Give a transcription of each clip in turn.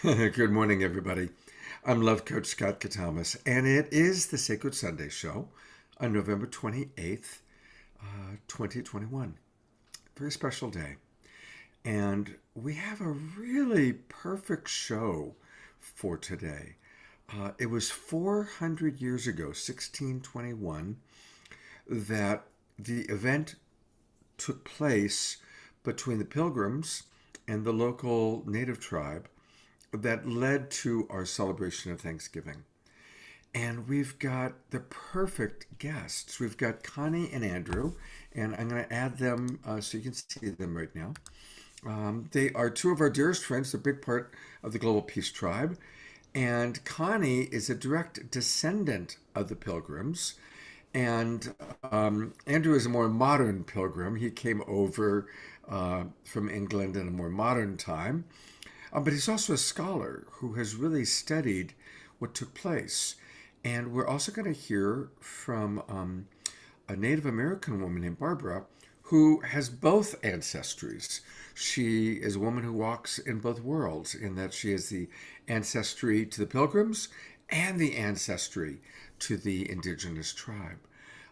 Good morning, everybody. I'm Love Coach Scott Katamas, and it is the Sacred Sunday Show on November 28th, 2021. Very special day. And we have a really perfect show for today. It was 400 years ago, 1621, that the event took place between the Pilgrims and the local native tribe that led to our celebration of Thanksgiving. And we've got the perfect guests. We've got Connie and Andrew, and I'm going to add them so you can see them right now. They are two of our dearest friends, they're a big part of the Global Peace Tribe. And Connie is a direct descendant of the Pilgrims. And Andrew is a more modern pilgrim. He came over from England in a more modern time. But he's also a scholar who has really studied what took place. And we're also going to hear from a Native American woman named Barbara who has both ancestries. She is a woman who walks in both worlds, in that she has the ancestry to the Pilgrims and the ancestry to the Indigenous tribe.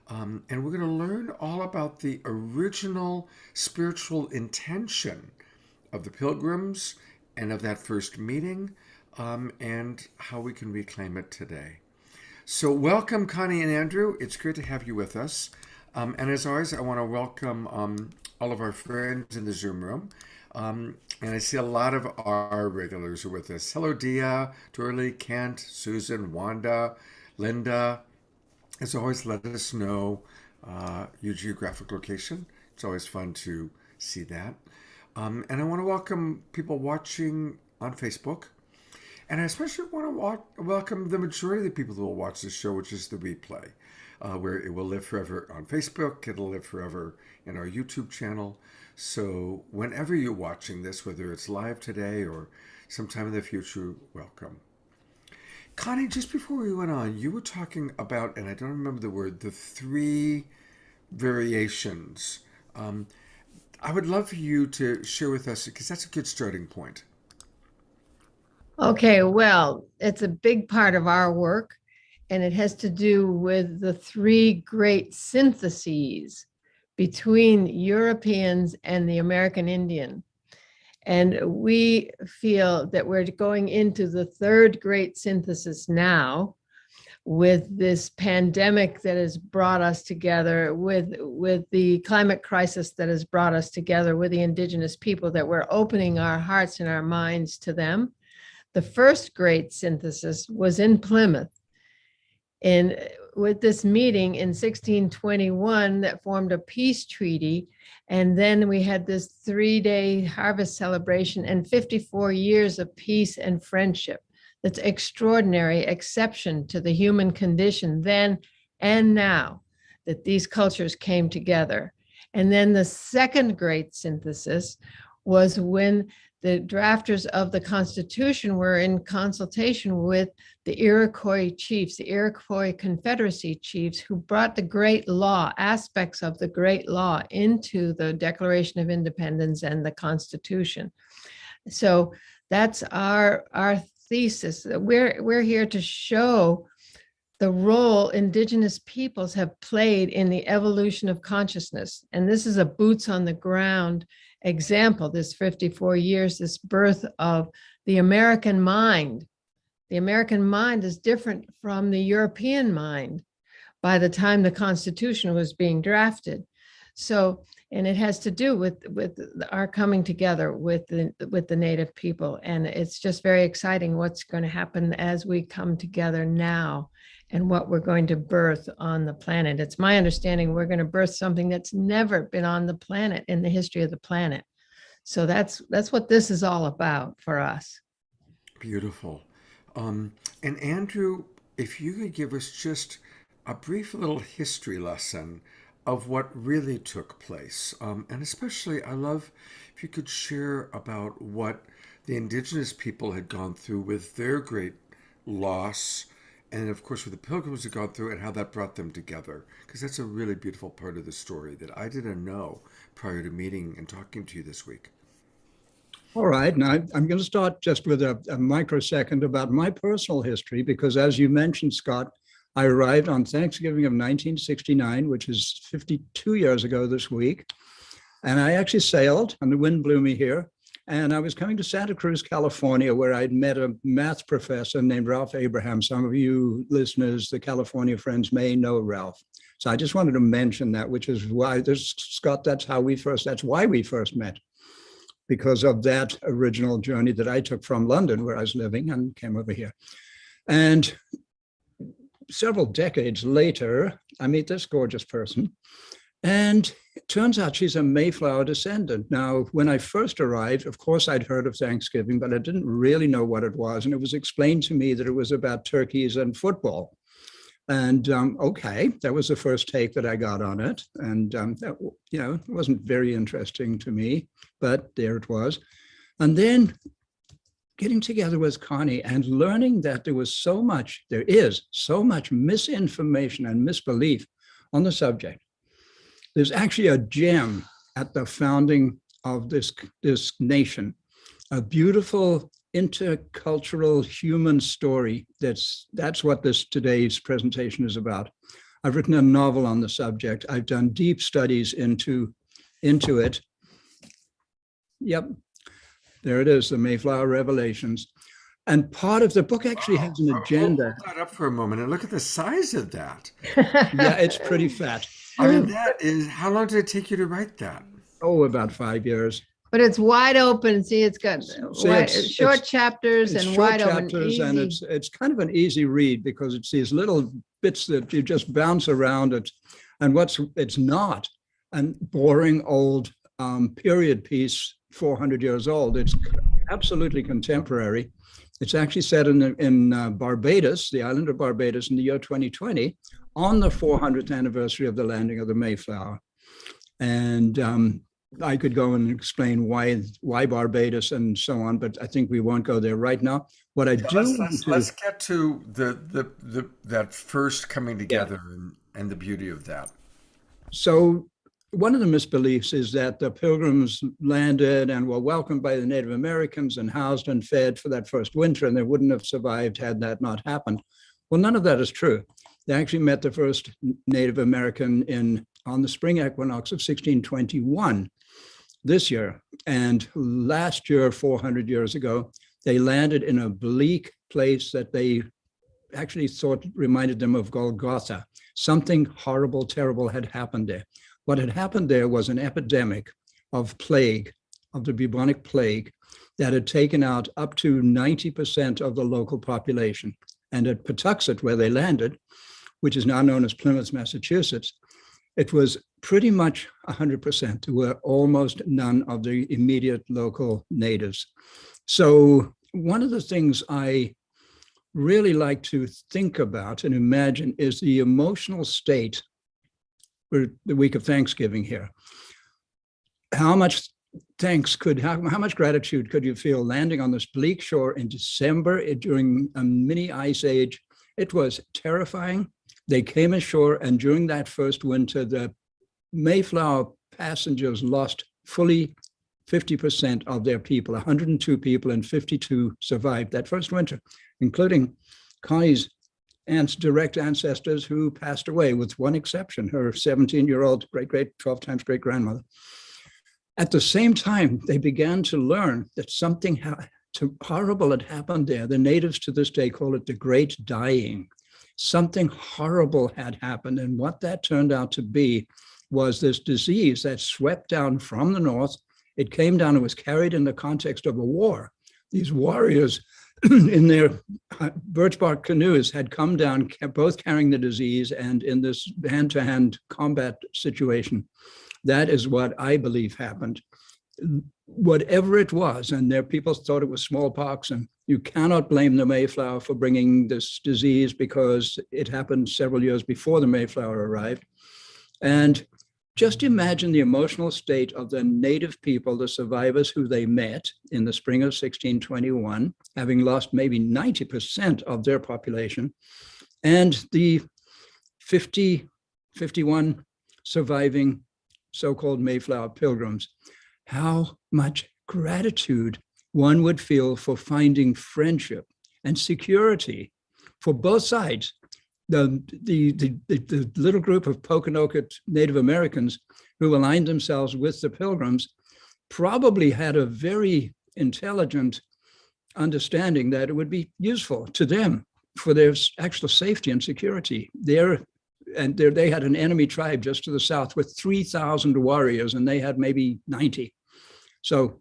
And we're going to learn all about the original spiritual intention of the Pilgrims and of that first meeting, and how we can reclaim it today. So, welcome, Connie and Andrew. It's great to have you with us. And as always, I want to welcome all of our friends in the Zoom room. And I see a lot of our regulars are with us. Hello, Dia, Dorley, Kent, Susan, Wanda, Linda. As always, let us know your geographic location. It's always fun to see that. And I want to welcome people watching on Facebook. And I especially want to welcome the majority of the people who will watch this show, which is the replay, where it will live forever on Facebook. It'll live forever in our YouTube channel. So whenever you're watching this, whether it's live today or sometime in the future, welcome. Connie, just before we went on, you were talking about, and I don't remember the word, the three variations. I would love for you to share with us, because that's a good starting point. Okay, well, it's a big part of our work, and it has to do with the three great syntheses between Europeans and the American Indian. And we feel that we're going into the third great synthesis now, with this pandemic that has brought us together, with the climate crisis that has brought us together with the Indigenous people, that we're opening our hearts and our minds to them. The first great synthesis was in Plymouth, and with this meeting in 1621 that formed a peace treaty. And then we had this 3-day harvest celebration and 54 years of peace and friendship. That's extraordinary exception to the human condition then and now, that these cultures came together. And then the second great synthesis was when the drafters of the Constitution were in consultation with the Iroquois chiefs, the Iroquois Confederacy chiefs, who brought the great law, aspects of the great law, into the Declaration of Independence and the Constitution. So that's our thesis. We're here to show the role Indigenous peoples have played in the evolution of consciousness. And this is a boots on the ground example, this 54 years, this birth of the American mind. The American mind is different from the European mind by the time the Constitution was being drafted. So, and it has to do with our coming together with the Native people. And it's just very exciting what's going to happen as we come together now, and what we're going to birth on the planet. It's my understanding we're going to birth something that's never been on the planet in the history of the planet. So that's what this is all about for us. Beautiful. And Andrew, if you could give us just a brief little history lesson of what really took place. And especially, I love if you could share about what the Indigenous people had gone through with their great loss, and of course, what the Pilgrims had gone through and how that brought them together. Because that's a really beautiful part of the story that I didn't know prior to meeting and talking to you this week. All right. Now, I'm going to start just with a microsecond about my personal history, because as you mentioned, Scott, I arrived on Thanksgiving of 1969, which is 52 years ago this week. And I actually sailed, and the wind blew me here. And I was coming to Santa Cruz, California, where I'd met a math professor named Ralph Abraham. Some of you listeners, the California friends, may know Ralph. So I just wanted to mention that, which is why Scott, that's why we first met, because of that original journey that I took from London, where I was living, and came over here. And several decades later, I meet this gorgeous person. And it turns out she's a Mayflower descendant. Now, when I first arrived, of course, I'd heard of Thanksgiving, but I didn't really know what it was. And it was explained to me that it was about turkeys and football. And okay, that was the first take that I got on it. And, that, it wasn't very interesting to me, but there it was. And then getting together with Connie and learning that there is so much misinformation and misbelief on the subject. There's actually a gem at the founding of this nation, a beautiful intercultural human story. That's what today's presentation is about. I've written a novel on the subject. I've done deep studies into it. Yep, there it is, the Mayflower Revelations. And part of the book actually has an agenda. Hold that up for a moment and look at the size of that. Yeah, it's pretty fat. I mean, how long did it take you to write that? Oh, about 5 years. But it's wide open. See, it's got short chapters and wide open. And it's kind of an easy read, because it's these little bits that you just bounce around it. And it's not a boring old period piece, 400 years old. It's absolutely contemporary. It's actually set in Barbados, the island of Barbados, in the year 2020, on the 400th anniversary of the landing of the Mayflower. And I could go and explain why Barbados and so on, but I think we won't go there right now. What I do let's get to that first coming together, and the beauty of that. So one of the misbeliefs is that the Pilgrims landed and were welcomed by the Native Americans and housed and fed for that first winter, and they wouldn't have survived had that not happened. Well, none of that is true. They actually met the first Native American on the spring equinox of 1621 this year. And last year, 400 years ago, they landed in a bleak place that they actually thought reminded them of Golgotha. Something horrible, terrible had happened there. What had happened there was an epidemic of plague, of the bubonic plague, that had taken out up to 90% of the local population. And at Patuxent, where they landed, which is now known as Plymouth, Massachusetts, it was pretty much 100%. There were almost none of the immediate local natives. So one of the things I really like to think about and imagine is the emotional state for the week of Thanksgiving here. How much gratitude could you feel landing on this bleak shore in December during a mini ice age? It was terrifying. They came ashore, and during that first winter, the Mayflower passengers lost fully 50% of their people. 102 people, and 52 survived that first winter, including Connie's aunt's direct ancestors who passed away, with one exception, her 17-year-old 12 times great-grandmother. At the same time, they began to learn that something horrible had happened there. The natives to this day call it the Great Dying. Something horrible had happened, and what that turned out to be was this disease that swept down from the north. It came down and was carried in the context of a war. These warriors in their birch bark canoes had come down, both carrying the disease and in this hand-to-hand combat situation. That is what I believe happened. Whatever it was, and their people thought it was smallpox, and you cannot blame the Mayflower for bringing this disease, because it happened several years before the Mayflower arrived. And just imagine the emotional state of the native people, the survivors who they met in the spring of 1621, having lost maybe 90% of their population, and the 51 surviving so-called Mayflower Pilgrims. How much gratitude one would feel for finding friendship and security for both sides. The little group of Pokanoket Native Americans who aligned themselves with the Pilgrims probably had a very intelligent understanding that it would be useful to them for their actual safety and security. They had an enemy tribe just to the south with 3,000 warriors, and they had maybe 90. So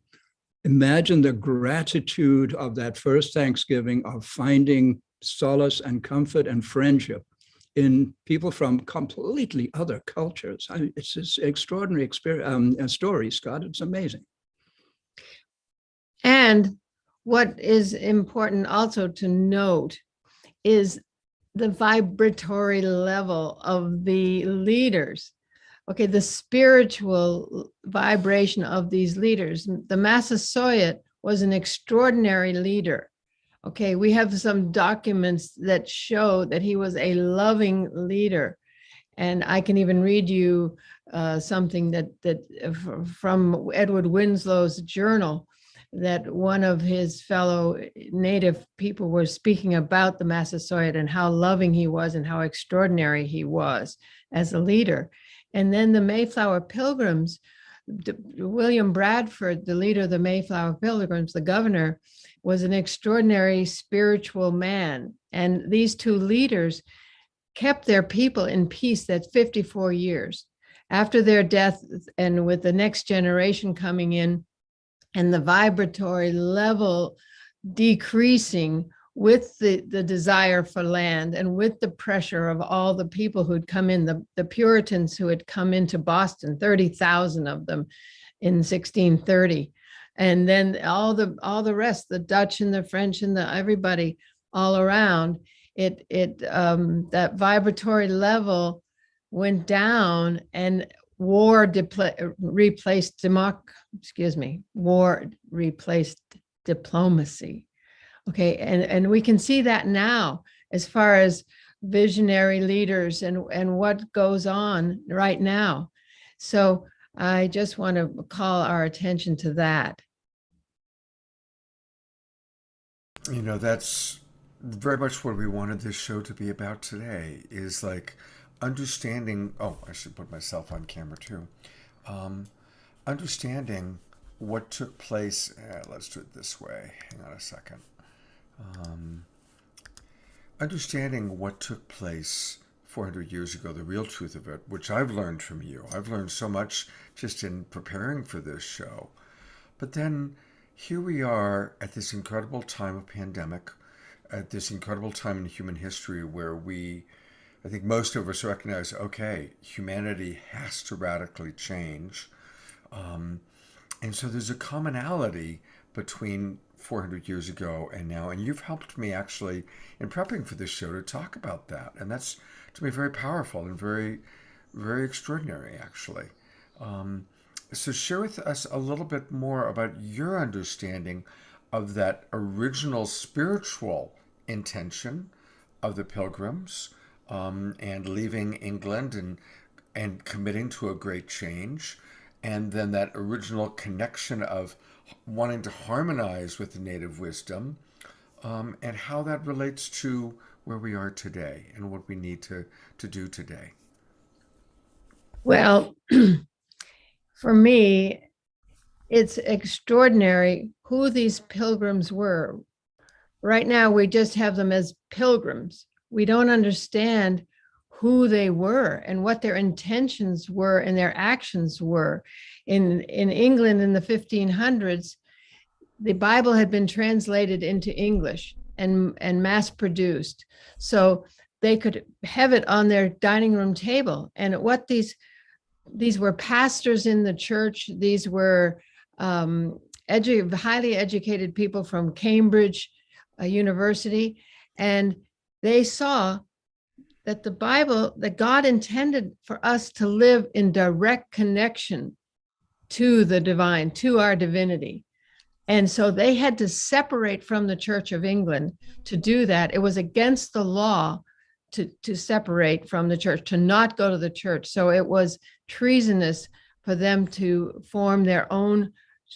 imagine the gratitude of that first Thanksgiving of finding solace and comfort and friendship in people from completely other cultures. It's this extraordinary story, Scott. It's amazing. And what is important also to note is the vibratory level of the leaders. Okay, the spiritual vibration of these leaders. The Massasoit was an extraordinary leader. Okay, we have some documents that show that he was a loving leader. And I can even read you something that from Edward Winslow's journal, that one of his fellow Native people were speaking about the Massasoit and how loving he was and how extraordinary he was as a leader. And then the Mayflower Pilgrims, William Bradford, the leader of the Mayflower Pilgrims, the governor, was an extraordinary spiritual man. And these two leaders kept their people in peace that 54 years. After their death, and with the next generation coming in, and the vibratory level decreasing with the desire for land and with the pressure of all the people who'd come in, the Puritans who had come into Boston, 30,000 of them in 1630. And then all the rest, the Dutch and the French and everybody all around, that vibratory level went down, and war replaced diplomacy. Okay, and we can see that now as far as visionary leaders and what goes on right now. So I just want to call our attention to that. You know, that's very much what we wanted this show to be about today, is like understanding, I should put myself on camera too, understanding what took place. Let's do it this way. Hang on a second. Understanding what took place 400 years ago, the real truth of it, which I've learned from you. I've learned so much just in preparing for this show. But then here we are at this incredible time of pandemic, at this incredible time in human history where I think most of us recognize, okay, humanity has to radically change. And so there's a commonality between 400 years ago and now. And you've helped me actually in prepping for this show to talk about that. And that's, to me, very powerful and very, very extraordinary, actually. So share with us a little bit more about your understanding of that original spiritual intention of the Pilgrims, and leaving England and committing to a great change, and then that original connection of wanting to harmonize with the native wisdom, and how that relates to where we are today and what we need to do today. Well, for me, it's extraordinary who these pilgrims were. Right now, we just have them as pilgrims. We don't understand who they were and what their intentions were and their actions were. In England in the 1500s, the Bible had been translated into English and mass produced. So they could have it on their dining room table. And what these were pastors in the church. These were highly educated people from Cambridge University. And they saw that the Bible, that God intended for us to live in direct connection to the divine, to our divinity. And so they had to separate from the Church of England to do that. It was against the law to separate from the church, to not go to the church. So it was treasonous for them to form their own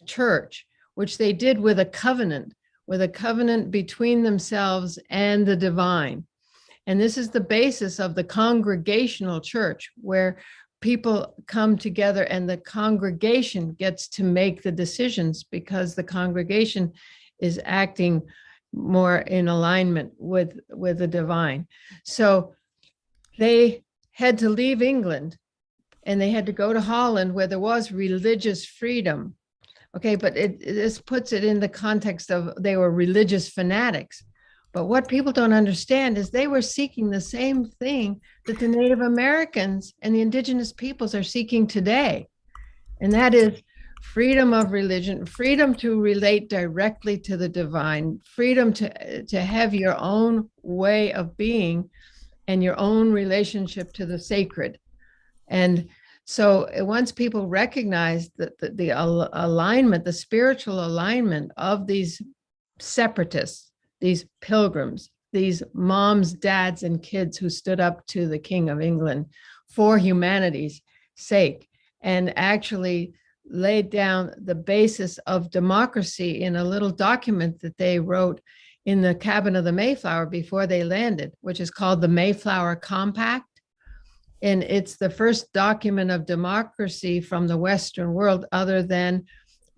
church, which they did with a covenant between themselves and the divine. And this is the basis of the congregational church, where people come together and the congregation gets to make the decisions because the congregation is acting more in alignment with the divine. So they had to leave England and they had to go to Holland, where there was religious freedom. Okay, but this puts it in the context of they were religious fanatics. But what people don't understand is they were seeking the same thing that the Native Americans and the indigenous peoples are seeking today. And that is freedom of religion, freedom to relate directly to the divine, freedom to have your own way of being and your own relationship to the sacred. And so once people recognize that the alignment, the spiritual alignment of these separatists, these pilgrims, these moms, dads, and kids who stood up to the King of England for humanity's sake and actually laid down the basis of democracy in a little document that they wrote in the cabin of the Mayflower before they landed, which is called the Mayflower Compact. And it's the first document of democracy from the Western world, other than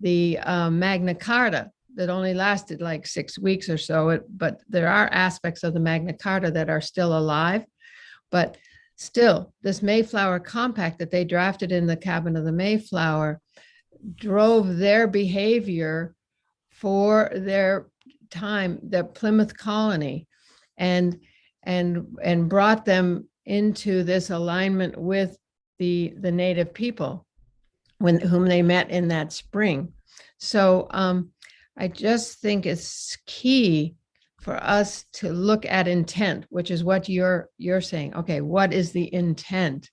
the Magna Carta that only lasted like 6 weeks or so. But there are aspects of the Magna Carta that are still alive. But still, this Mayflower Compact that they drafted in the cabin of the Mayflower drove their behavior for their time, the Plymouth colony, and brought them into this alignment with the native people whom they met in that spring. So I just think it's key for us to look at intent, which is what you're saying. Okay, what is the intent?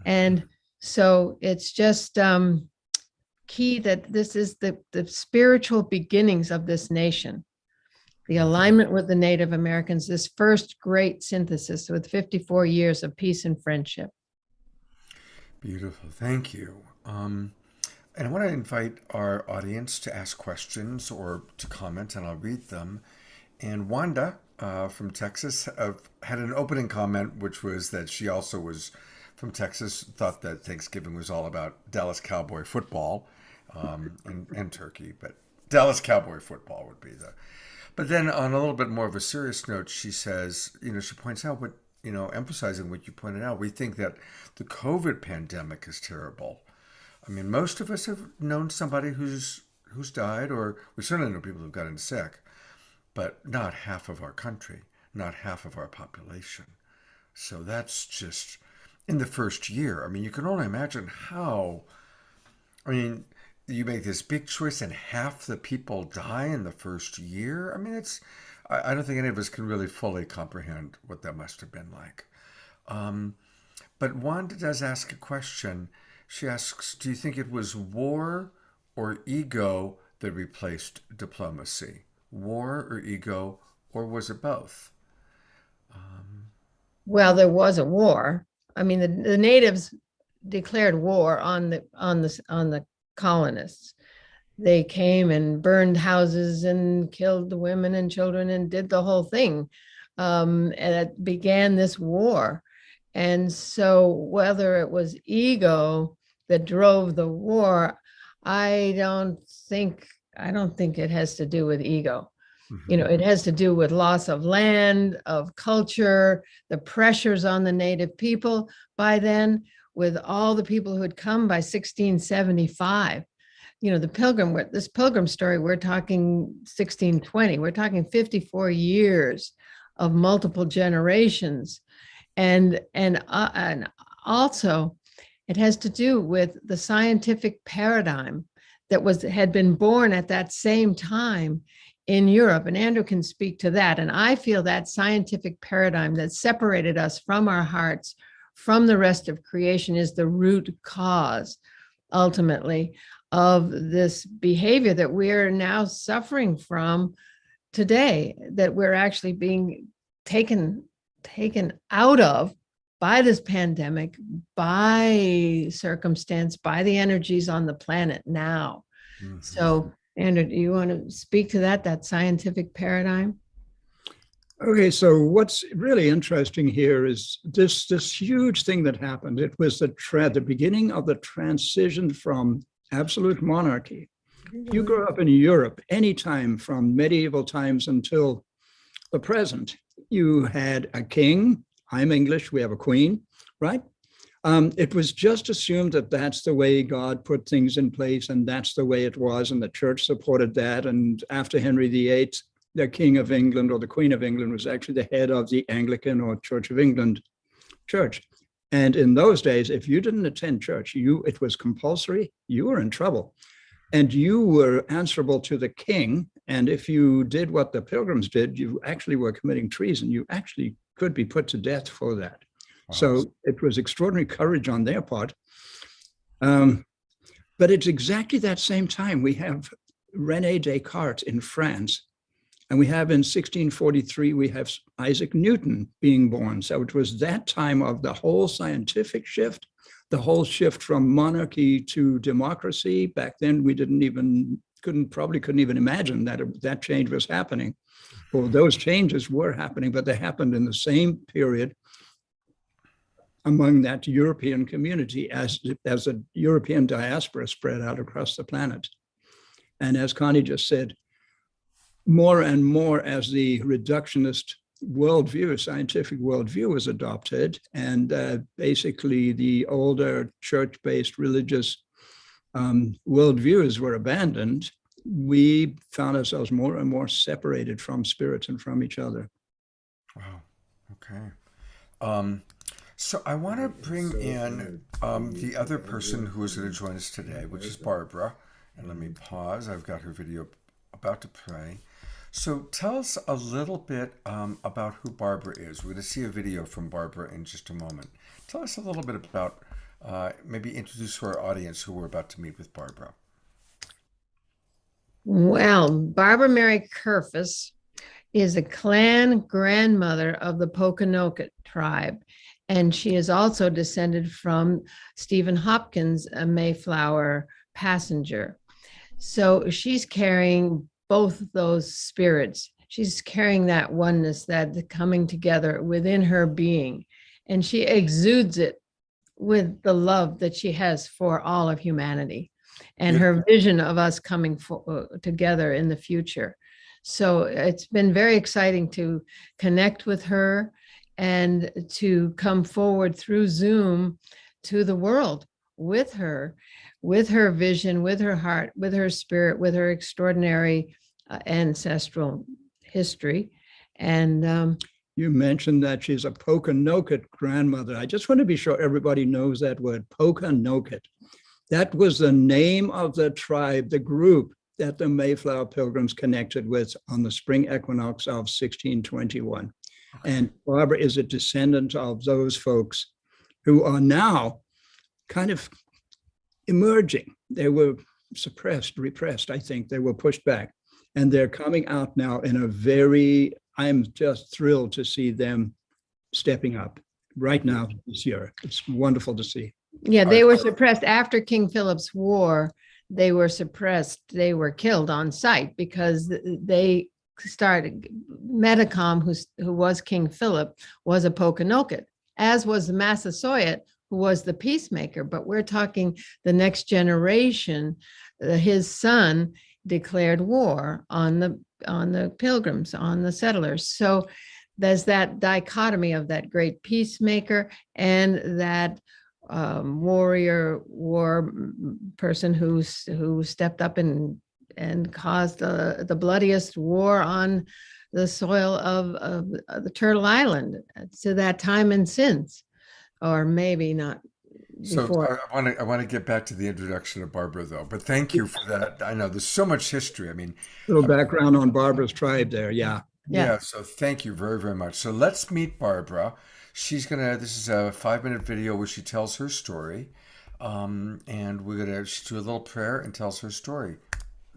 And so it's just key that this is the spiritual beginnings of this nation. The alignment with the Native Americans, this first great synthesis with 54 years of peace and friendship. Beautiful. Thank you. And I want to invite our audience to ask questions or to comment, and I'll read them. And Wanda from Texas had an opening comment, which was that she also was from Texas, thought that Thanksgiving was all about Dallas Cowboy football and turkey, but Dallas Cowboy football would be the... But then on a little bit more of a serious note, she says, she points out what, emphasizing what you pointed out, we think that the COVID pandemic is terrible. I mean, most of us have known somebody who's died, or we certainly know people who've gotten sick, but not half of our country, not half of our population. So that's just in the first year. I mean, you can only imagine how, you make this big choice and half the people die in the first year. I mean, I don't think any of us can really fully comprehend what that must have been like. But Wanda does ask a question. She asks, do you think it was war or ego that replaced diplomacy? War or ego, or was it both? Well, there was a war. I mean, the natives declared war on the colonists. They came and burned houses and killed the women and children and did the whole thing. And it began this war. And so whether it was ego that drove the war, I don't think it has to do with ego. Mm-hmm. It has to do with loss of land, of culture, the pressures on the native people by then, with all the people who had come by 1675. This pilgrim story, we're talking 1620, we're talking 54 years of multiple generations. And also it has to do with the scientific paradigm that had been born at that same time in Europe. And Andrew can speak to that. And I feel that scientific paradigm that separated us from our hearts, from the rest of creation, is the root cause, ultimately, of this behavior that we're now suffering from today, that we're actually being taken out of by this pandemic, by circumstance, by the energies on the planet now. Mm-hmm. So Andrew, do you want to speak to that scientific paradigm? Okay, so what's really interesting here is this huge thing that happened. It was the beginning of the transition from absolute monarchy. You grew up in Europe, anytime from medieval times until the present. You had a king. I'm English. We have a queen, right? It was just assumed that that's the way God put things in place, and that's the way it was, and the church supported that. And after Henry VIII, the King of England or the Queen of England was actually the head of the Anglican or Church of England church. And in those days, if you didn't attend church, it was compulsory, you were in trouble. And you were answerable to the king. And if you did what the Pilgrims did, you actually were committing treason. You actually could be put to death for that. Wow. So it was extraordinary courage on their part. But it's exactly that same time we have Rene Descartes in France. And we have in 1643, we have Isaac Newton being born. So it was that time of the whole scientific shift, the whole shift from monarchy to democracy. Back then, we couldn't even imagine that change was happening. Well, those changes were happening, but they happened in the same period among that European community as the European diaspora spread out across the planet. And as Connie just said, more and more as the reductionist worldview, scientific worldview was adopted, and basically the older church-based religious worldviews were abandoned, we found ourselves more and more separated from spirits and from each other. Wow. Okay. So I want to bring in the other person who is going to join us today, which is Barbara. And let me pause. I've got her video about to play. So tell us a little bit about who Barbara is. We're going to see a video from Barbara in just a moment. Tell us a little bit about, maybe introduce to our audience who we're about to meet with Barbara. Well, Barbara Mary Kerfus is a clan grandmother of the Pokanoket tribe. And she is also descended from Stephen Hopkins, a Mayflower passenger. So she's carrying both those spirits. She's carrying that oneness, that coming together within her being. And she exudes it with the love that she has for all of humanity and her vision of us coming together in the future. So it's been very exciting to connect with her and to come forward through Zoom to the world with her vision, with her heart, with her spirit, with her extraordinary ancestral history. And you mentioned that she's a Pokanoket grandmother. I just want to be sure everybody knows that word, Pokanoket. That was the name of the tribe, the group that the Mayflower Pilgrims connected with on the spring equinox of 1621. And Barbara is a descendant of those folks who are now kind of emerging. They were suppressed, repressed, I think. They were pushed back. And they're coming out now in a I'm just thrilled to see them stepping up right now this year. It's wonderful to see. Yeah, they were suppressed after King Philip's War. They were suppressed. They were killed on sight because they started. Metacom, who was King Philip, was a Pokanoket, as was the Massasoit, who was the peacemaker. But we're talking the next generation. His son declared war on the Pilgrims, on the settlers. So there's that dichotomy of that great peacemaker and that warrior war person who stepped up and caused the bloodiest war on the soil of the Turtle Island to that time and since, or maybe not. Before. So I want to get back to the introduction of Barbara, though. But thank you for that. I know there's so much history. I mean, a little background on Barbara's tribe there. Yeah. So thank you very, very much. So let's meet Barbara. This is a 5-minute video where she tells her story. And she'll do a little prayer and tells her story.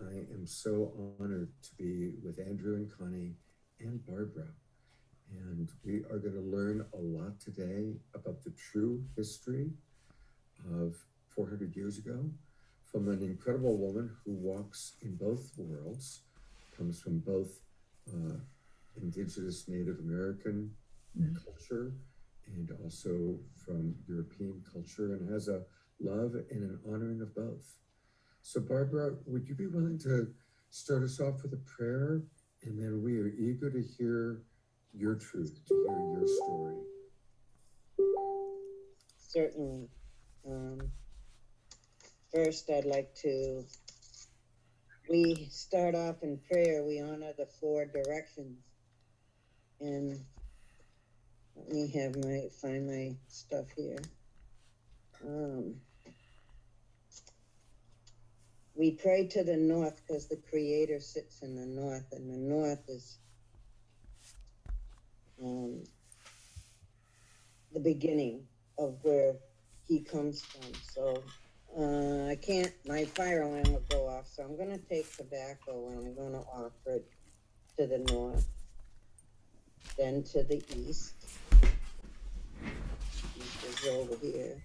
I am so honored to be with Andrew and Connie and Barbara. And we are going to learn a lot today about the true history of 400 years ago from an incredible woman who walks in both worlds, comes from both Indigenous Native American culture and also from European culture, and has a love and an honoring of both. So Barbara, would you be willing to start us off with a prayer? And then we are eager to hear your truth, to hear your story. Certainly. First, I'd like to, we start off in prayer, we honor the 4 directions. And let me find my stuff here. We pray to the north because the Creator sits in the north, and the north is the beginning of where he comes from. So I can't, my fire alarm will go off, so I'm going to take tobacco and I'm going to offer it to the north, then to the east. East is over here.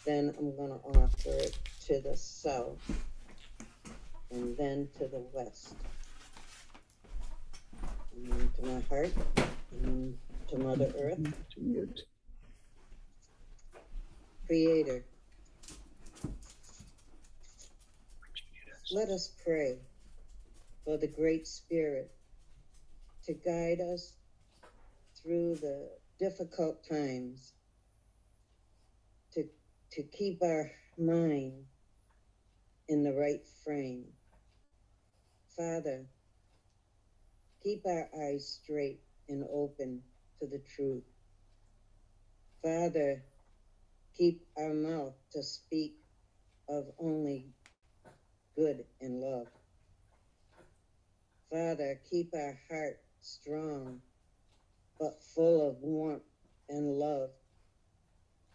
Then I'm going to offer it to the south, and then to the west, and then to my heart, and then to Mother Earth. Creator, let us pray for the Great Spirit to guide us through the difficult times, to keep our mind in the right frame. Father, keep our eyes straight and open to the truth. Father, keep our mouth to speak of only good and love. Father, keep our heart strong, but full of warmth and love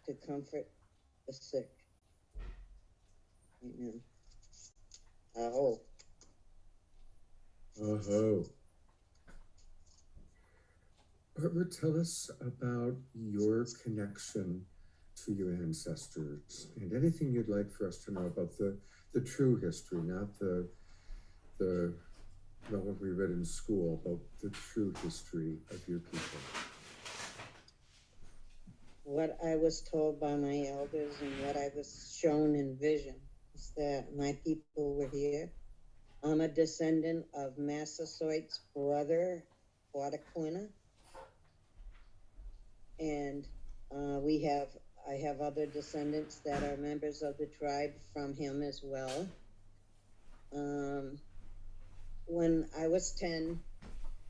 to comfort the sick. Amen. Aho. Aho. Barbara, tell us about your connection to your ancestors and anything you'd like for us to know about the true history, not what we read in school, but the true history of your people. What I was told by my elders and what I was shown in vision is that my people were here. I'm a descendant of Massasoit's brother, Wataquina. And I have other descendants that are members of the tribe from him as well. When I was 10,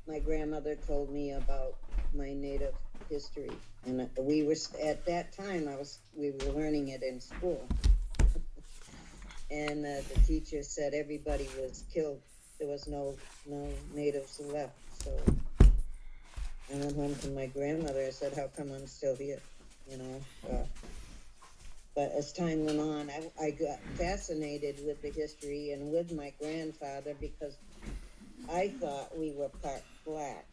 my grandmother told me about my native history, and we were at that time we were learning it in school. And the teacher said everybody was killed. There was no natives left. So I went home to my grandmother. I said, "How come I'm still here?" But as time went on, I got fascinated with the history and with my grandfather because I thought we were part black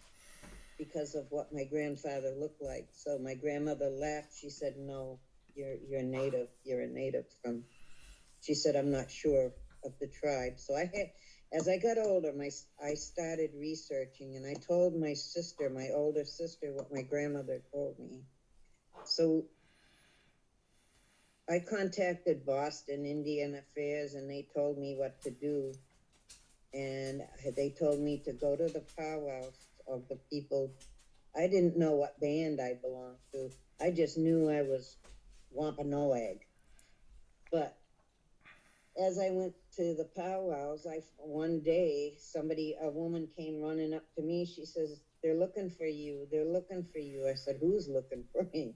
because of what my grandfather looked like. So my grandmother laughed. She said, "No, you're native. You're a native from." She said, "I'm not sure of the tribe." So as I got older, I started researching, and I told my sister, my older sister, what my grandmother told me. So I contacted Boston Indian Affairs, and they told me what to do. And they told me to go to the powwows of the people. I didn't know what band I belonged to. I just knew I was Wampanoag. But as I went to the powwows, one day a woman came running up to me. She says, "They're looking for you. They're looking for you." I said, "Who's looking for me?"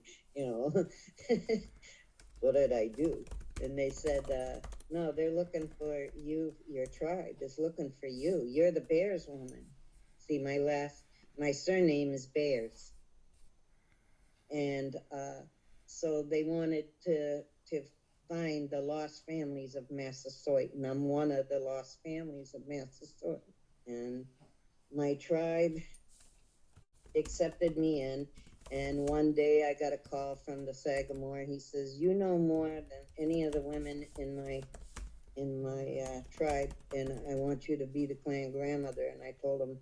What did I do? And they said, "No, they're looking for you. Your tribe is looking for you. You're the Bears woman." See, my surname is Bears. And so they wanted to find the lost families of Massasoit, and I'm one of the lost families of Massasoit. And my tribe accepted me in, and one day I got a call from the Sagamore. He says, "You know more than any of the women in in my tribe, and I want you to be the clan grandmother. And I told him,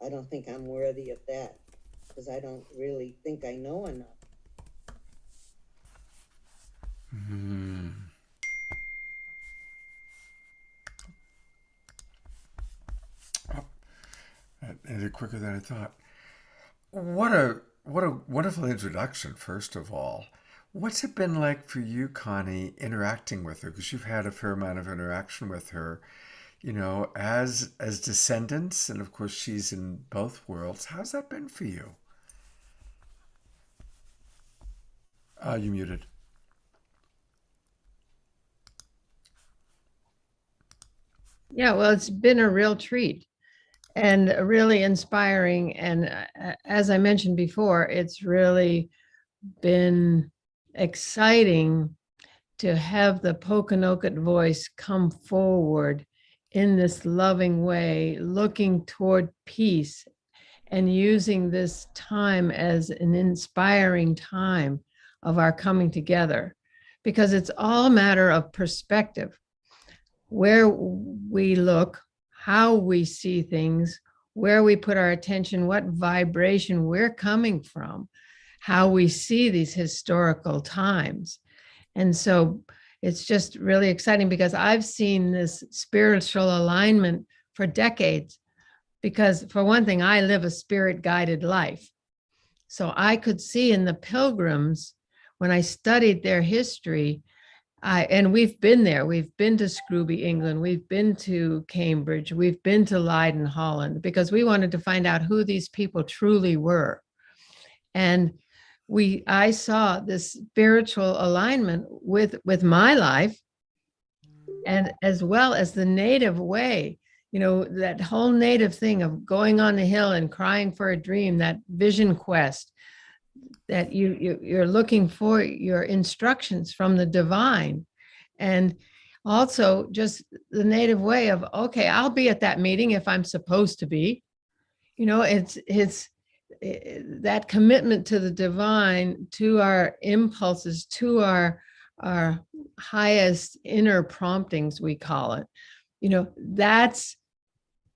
I don't think I'm worthy of that, because I don't really think I know enough. Oh, that ended quicker than I thought. What a wonderful introduction, first of all. What's it been like for you, Connie, interacting with her? Because you've had a fair amount of interaction with her, as descendants, and of course she's in both worlds. How's that been for you? You muted. Yeah, well, it's been a real treat and really inspiring. And as I mentioned before, it's really been exciting to have the Pokanoket voice come forward in this loving way, looking toward peace and using this time as an inspiring time of our coming together, because it's all a matter of perspective, where we look, how we see things, where we put our attention, what vibration we're coming from, how we see these historical times. And so it's just really exciting because I've seen this spiritual alignment for decades. Because, for one thing, I live a spirit guided life. So I could see in the pilgrims, when I studied their history, and we've been there. We've been to Scrooby, England. We've been to Cambridge. We've been to Leiden, Holland, because we wanted to find out who these people truly were. And I saw this spiritual alignment with my life, and as well as the native way, that whole native thing of going on the hill and crying for a dream, that vision quest, that you're looking for your instructions from the divine. And also just the native way of, okay, I'll be at that meeting if I'm supposed to be. It's that commitment to the divine, to our impulses, to our highest inner promptings, we call it. That's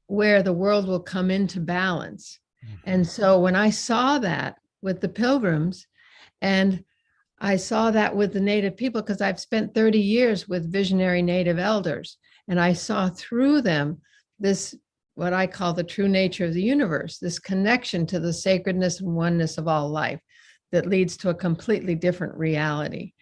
where the world will come into balance. And so when I saw that with the pilgrims, and I saw that with the native people, because I've spent 30 years with visionary native elders, and I saw through them this, what I call the true nature of the universe, this connection to the sacredness and oneness of all life that leads to a completely different reality.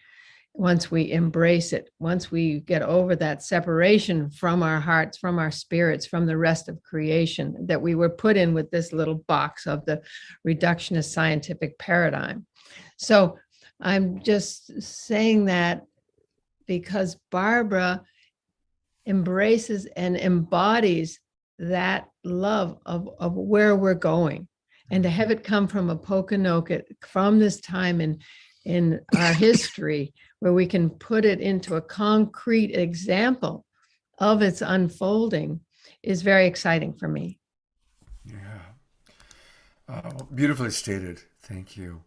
Once we embrace it, once we get over that separation from our hearts, from our spirits, from the rest of creation that we were put in with this little box of the reductionist scientific paradigm. So I'm just saying that because Barbara embraces and embodies that love of where we're going, and to have it come from a Pokanoket, from this time in our history, where we can put it into a concrete example of its unfolding, is very exciting for me. Yeah. Beautifully stated. Thank you.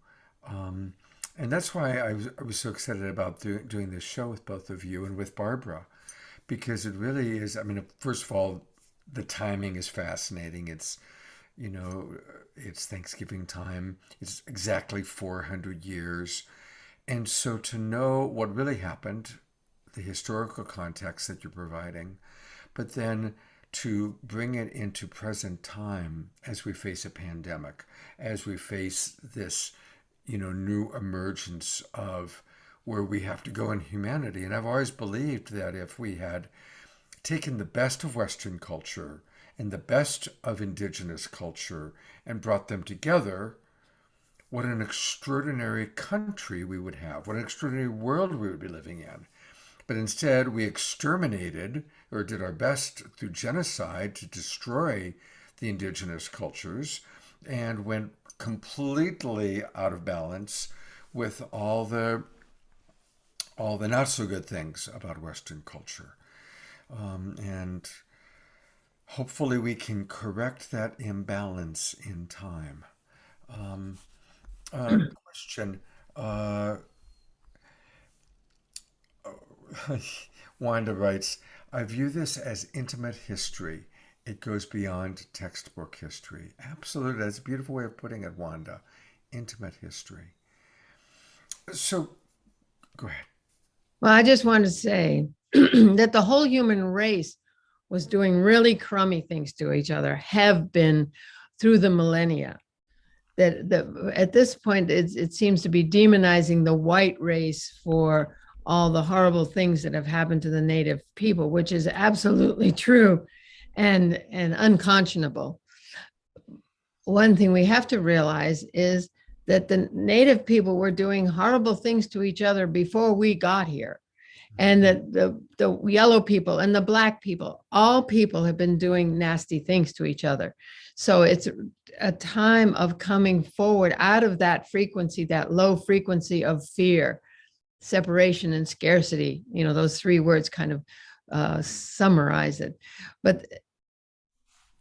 And that's why I was so excited about doing this show with both of you and with Barbara, because it really is. I mean, first of all, the timing is fascinating. It's Thanksgiving time. It's exactly 400 years. And so to know what really happened, the historical context that you're providing, but then to bring it into present time as we face a pandemic, as we face this, new emergence of where we have to go in humanity. And I've always believed that if we had taken the best of Western culture and the best of Indigenous culture and brought them together, what an extraordinary country we would have, what an extraordinary world we would be living in. But instead, we exterminated, or did our best through genocide, to destroy the indigenous cultures, and went completely out of balance with all the not so good things about Western culture. And hopefully we can correct that imbalance in time. Question. Wanda writes, I view this as intimate history. It goes beyond textbook history. Absolutely. That's a beautiful way of putting it, Wanda. Intimate history. So, go ahead. Well, I just wanted to say that the whole human race was doing really crummy things to each other, have been through the millennia. That at this point, it seems to be demonizing the white race for all the horrible things that have happened to the native people, which is absolutely true and unconscionable. One thing we have to realize is that the native people were doing horrible things to each other before we got here. And that the yellow people and the black people, all people have been doing nasty things to each other. So it's a time of coming forward out of that frequency, that low frequency of fear, separation, and scarcity. You know, those three words kind of summarize it. But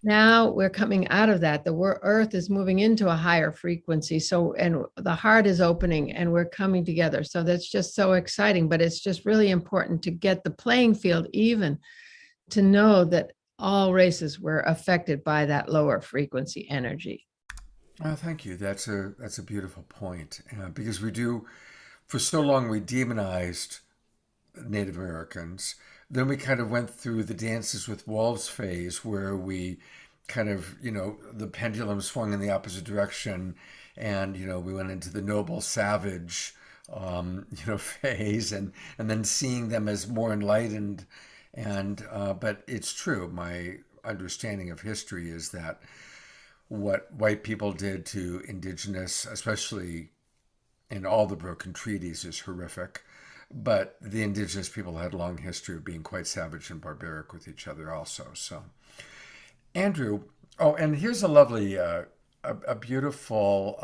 now we're coming out of that. The earth is moving into a higher frequency. So, and the heart is opening and we're coming together. So that's just so exciting, but it's just really important to get the playing field even, to know that all races were affected by that lower frequency energy. Oh, thank you. That's a beautiful point. Because we do, for so long, we demonized Native Americans. Then we kind of went through the dances with wolves phase where we kind of, the pendulum swung in the opposite direction and, we went into the noble savage, phase and then seeing them as more enlightened. But it's true. My understanding of history is that what white people did to indigenous, especially in all the broken treaties, is horrific. But the indigenous people had a long history of being quite savage and barbaric with each other also. So, Andrew, and here's a lovely, a beautiful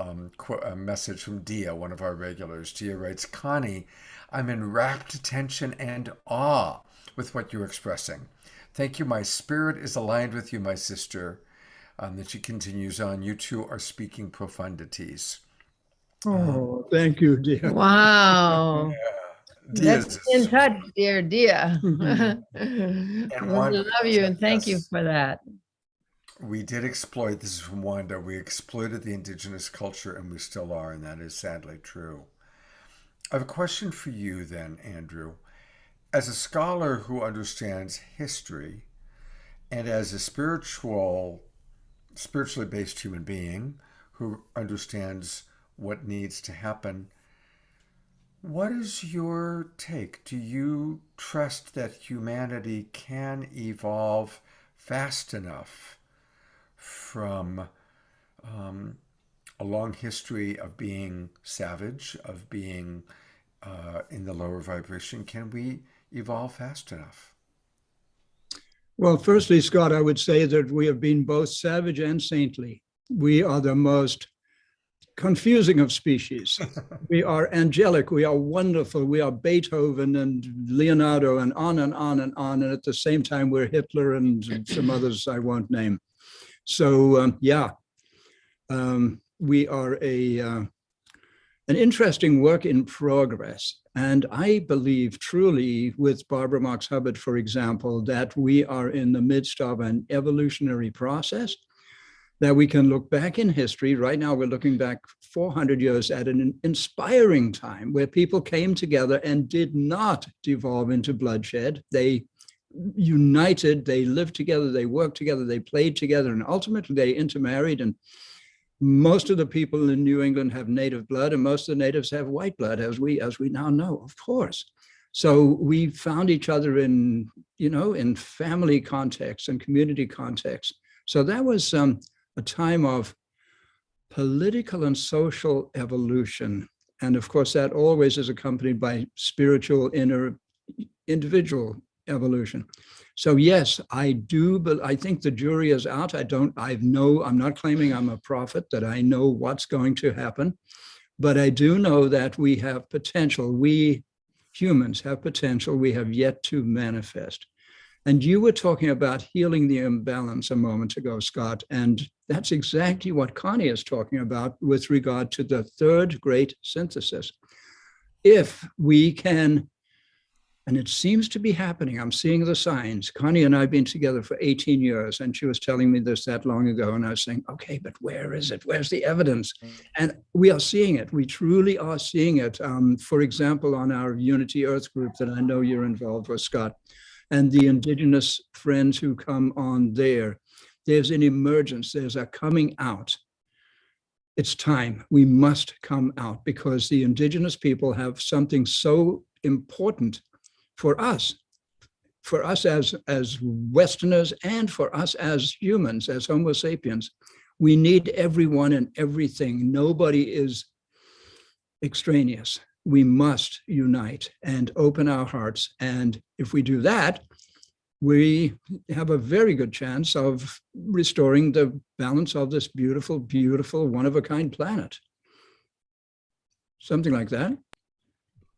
message from Dia, one of our regulars. Dia writes, Connie, I'm in rapt attention and awe with what you're expressing. Thank you. My spirit is aligned with you, my sister. Then she continues on, you two are speaking profundities. Oh, thank you, dear. Wow. Let's stay in touch, dear Dia. And Wanda, we love you and thank you yes, for that. we did exploit, this is from Wanda, we exploited the indigenous culture and we still are, and that is sadly true. I have a question for you then, Andrew. As a scholar who understands history and as a spiritually based human being who understands what needs to happen, what is your take? Do you trust that humanity can evolve fast enough from a long history of being savage, of being in the lower vibration? Can we evolve fast enough? Well, firstly, Scott, I would say that we have been both savage and saintly. We are the most confusing of species. We are angelic, we are wonderful, we are Beethoven and Leonardo and on and on and on. And at the same time, we're Hitler and some others I won't name. So we are an interesting work in progress. And I believe truly with Barbara Marx Hubbard, for example, that we are in the midst of an evolutionary process that we can look back in history. Right now, we're looking back 400 years at an inspiring time where people came together and did not devolve into bloodshed. They united, they lived together, they worked together, they played together, and ultimately they intermarried. And most of the people in New England have native blood, and most of the natives have white blood, as we now know, of course. So we found each other in family context and community context. So that was a time of political and social evolution. And of course, that always is accompanied by spiritual, inner, individual evolution. So yes, I do, but I think the jury is out. I'm not claiming I'm a prophet, that I know what's going to happen, but I do know that we have potential. We humans have potential we have yet to manifest. And you were talking about healing the imbalance a moment ago, Scott, and that's exactly what Connie is talking about with regard to the third great synthesis. If we can And it seems to be happening. I'm seeing the signs. Connie and I have been together for 18 years, and she was telling me this that long ago. And I was saying, okay, but where is it? Where's the evidence? And we are seeing it. We truly are seeing it. For example, on our Unity Earth group that I know you're involved with, Scott, and the Indigenous friends who come on there, there's an emergence, there's a coming out. It's time. We must come out because the Indigenous people have something so important for us as Westerners and for us as humans, as Homo sapiens. We need everyone and everything. Nobody is extraneous. We must unite and open our hearts. And if we do that, we have a very good chance of restoring the balance of this beautiful, beautiful, one-of-a-kind planet. Something like that.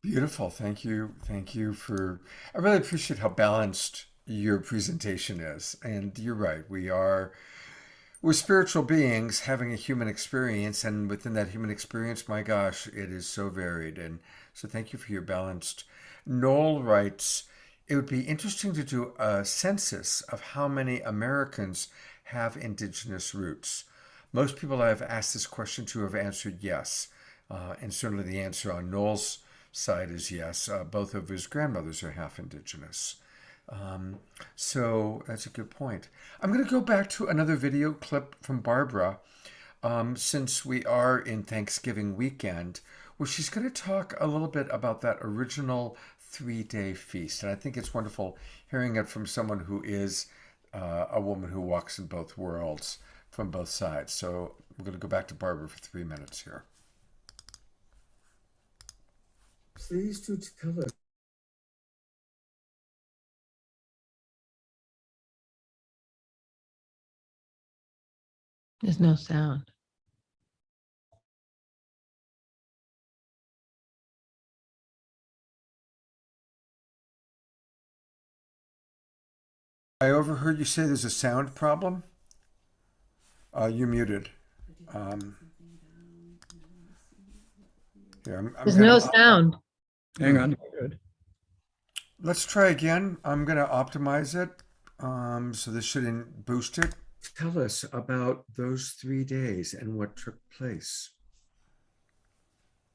Beautiful. Thank you. Thank you for, I really appreciate how balanced your presentation is. And you're right. We're spiritual beings having a human experience. And within that human experience, my gosh, it is so varied. And so thank you for your balanced. Noel writes, it would be interesting to do a census of how many Americans have indigenous roots. Most people I've asked this question to have answered yes. And certainly the answer on Noel's side is yes. Both of his grandmothers are half indigenous. So that's a good point. I'm going to go back to another video clip from Barbara, since we are in Thanksgiving weekend, where she's going to talk a little bit about that original 3-day feast. And I think it's wonderful hearing it from someone who is a woman who walks in both worlds from both sides. So we're going to go back to Barbara for 3 minutes here. Please do tell us. There's no sound. I overheard you say there's a sound problem. You're muted. Here, There's no sound. Hang on. Good. Let's try again. I'm going to optimize it. So this shouldn't boost it. Tell us about those 3 days and what took place.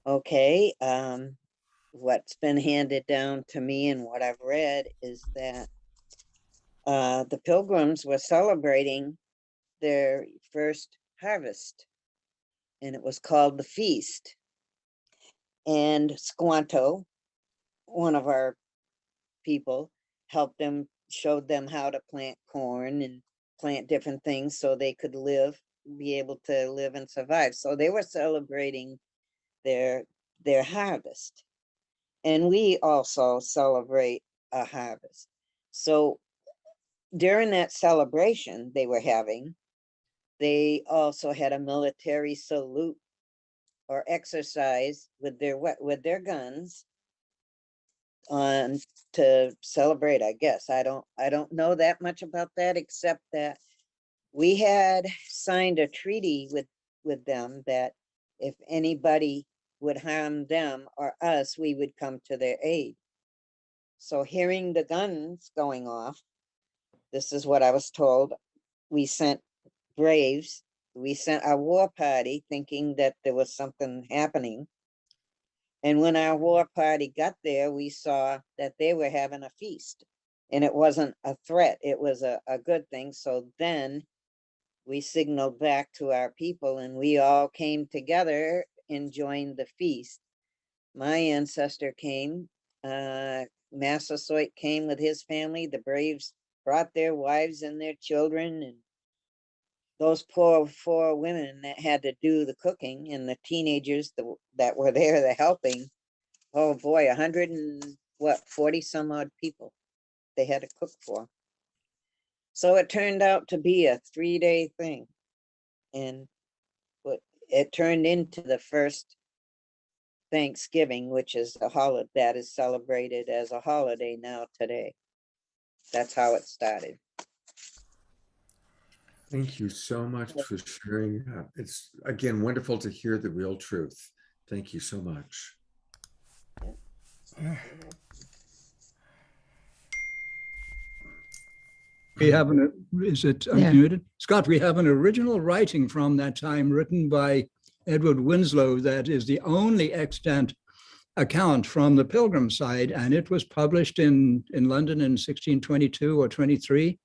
Okay, what's been handed down to me and what I've read is that the Pilgrims were celebrating their first harvest, and it was called the feast. And Squanto, one of our people, helped them, showed them how to plant corn and plant different things so they could be able to live and survive. So they were celebrating their harvest. And we also celebrate a harvest. So during that celebration they were having, they also had a military salute or exercise with their guns on to celebrate, I guess. I don't know that much about that, except that we had signed a treaty with them that if anybody would harm them or us, we would come to their aid. So hearing the guns going off, this is what I was told. We sent braves. We sent our war party thinking that there was something happening. And when our war party got there, we saw that they were having a feast. And it wasn't a threat, it was a good thing. So then we signaled back to our people and we all came together and joined the feast. My ancestor came, Massasoit came with his family. The braves brought their wives and their children, and those poor 4 women that had to do the cooking and the teenagers that were there, the helping. Oh boy, 140 some odd people they had to cook for. So it turned out to be a 3-day thing. And it turned into the first Thanksgiving, which is a holiday that is celebrated as a holiday now today. That's how it started. Thank you so much for sharing that. It's, again, wonderful to hear the real truth. Thank you so much. We have an, is it Yeah. unmuted? Scott, we have an original writing from that time written by Edward Winslow that is the only extant account from the Pilgrim side, and it was published in London in 1622 or 23.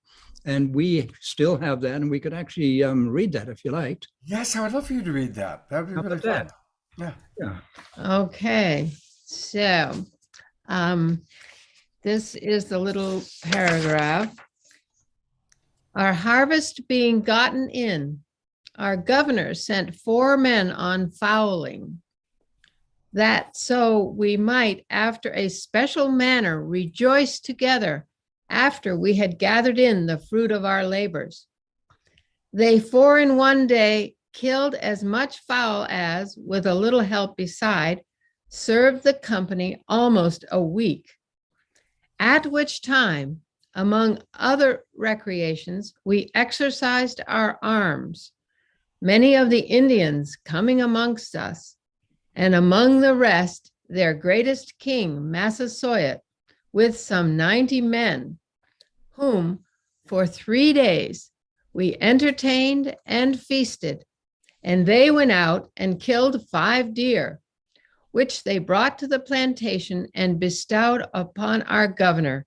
And we still have that, and we could actually read that if you liked. Yes, I would love for you to read that. That would be How really about fun. that? Yeah. Yeah. Okay, so this is the little paragraph. Our harvest being gotten in, our governor sent 4 men on fowling, that so we might, after a special manner, rejoice together after we had gathered in the fruit of our labors. They 4 in one day killed as much fowl as, with a little help beside, served the company almost a week. At which time, among other recreations, we exercised our arms, many of the Indians coming amongst us, and among the rest, their greatest king, Massasoit, with some 90 men, whom for 3 days we entertained and feasted, and they went out and killed 5 deer, which they brought to the plantation and bestowed upon our governor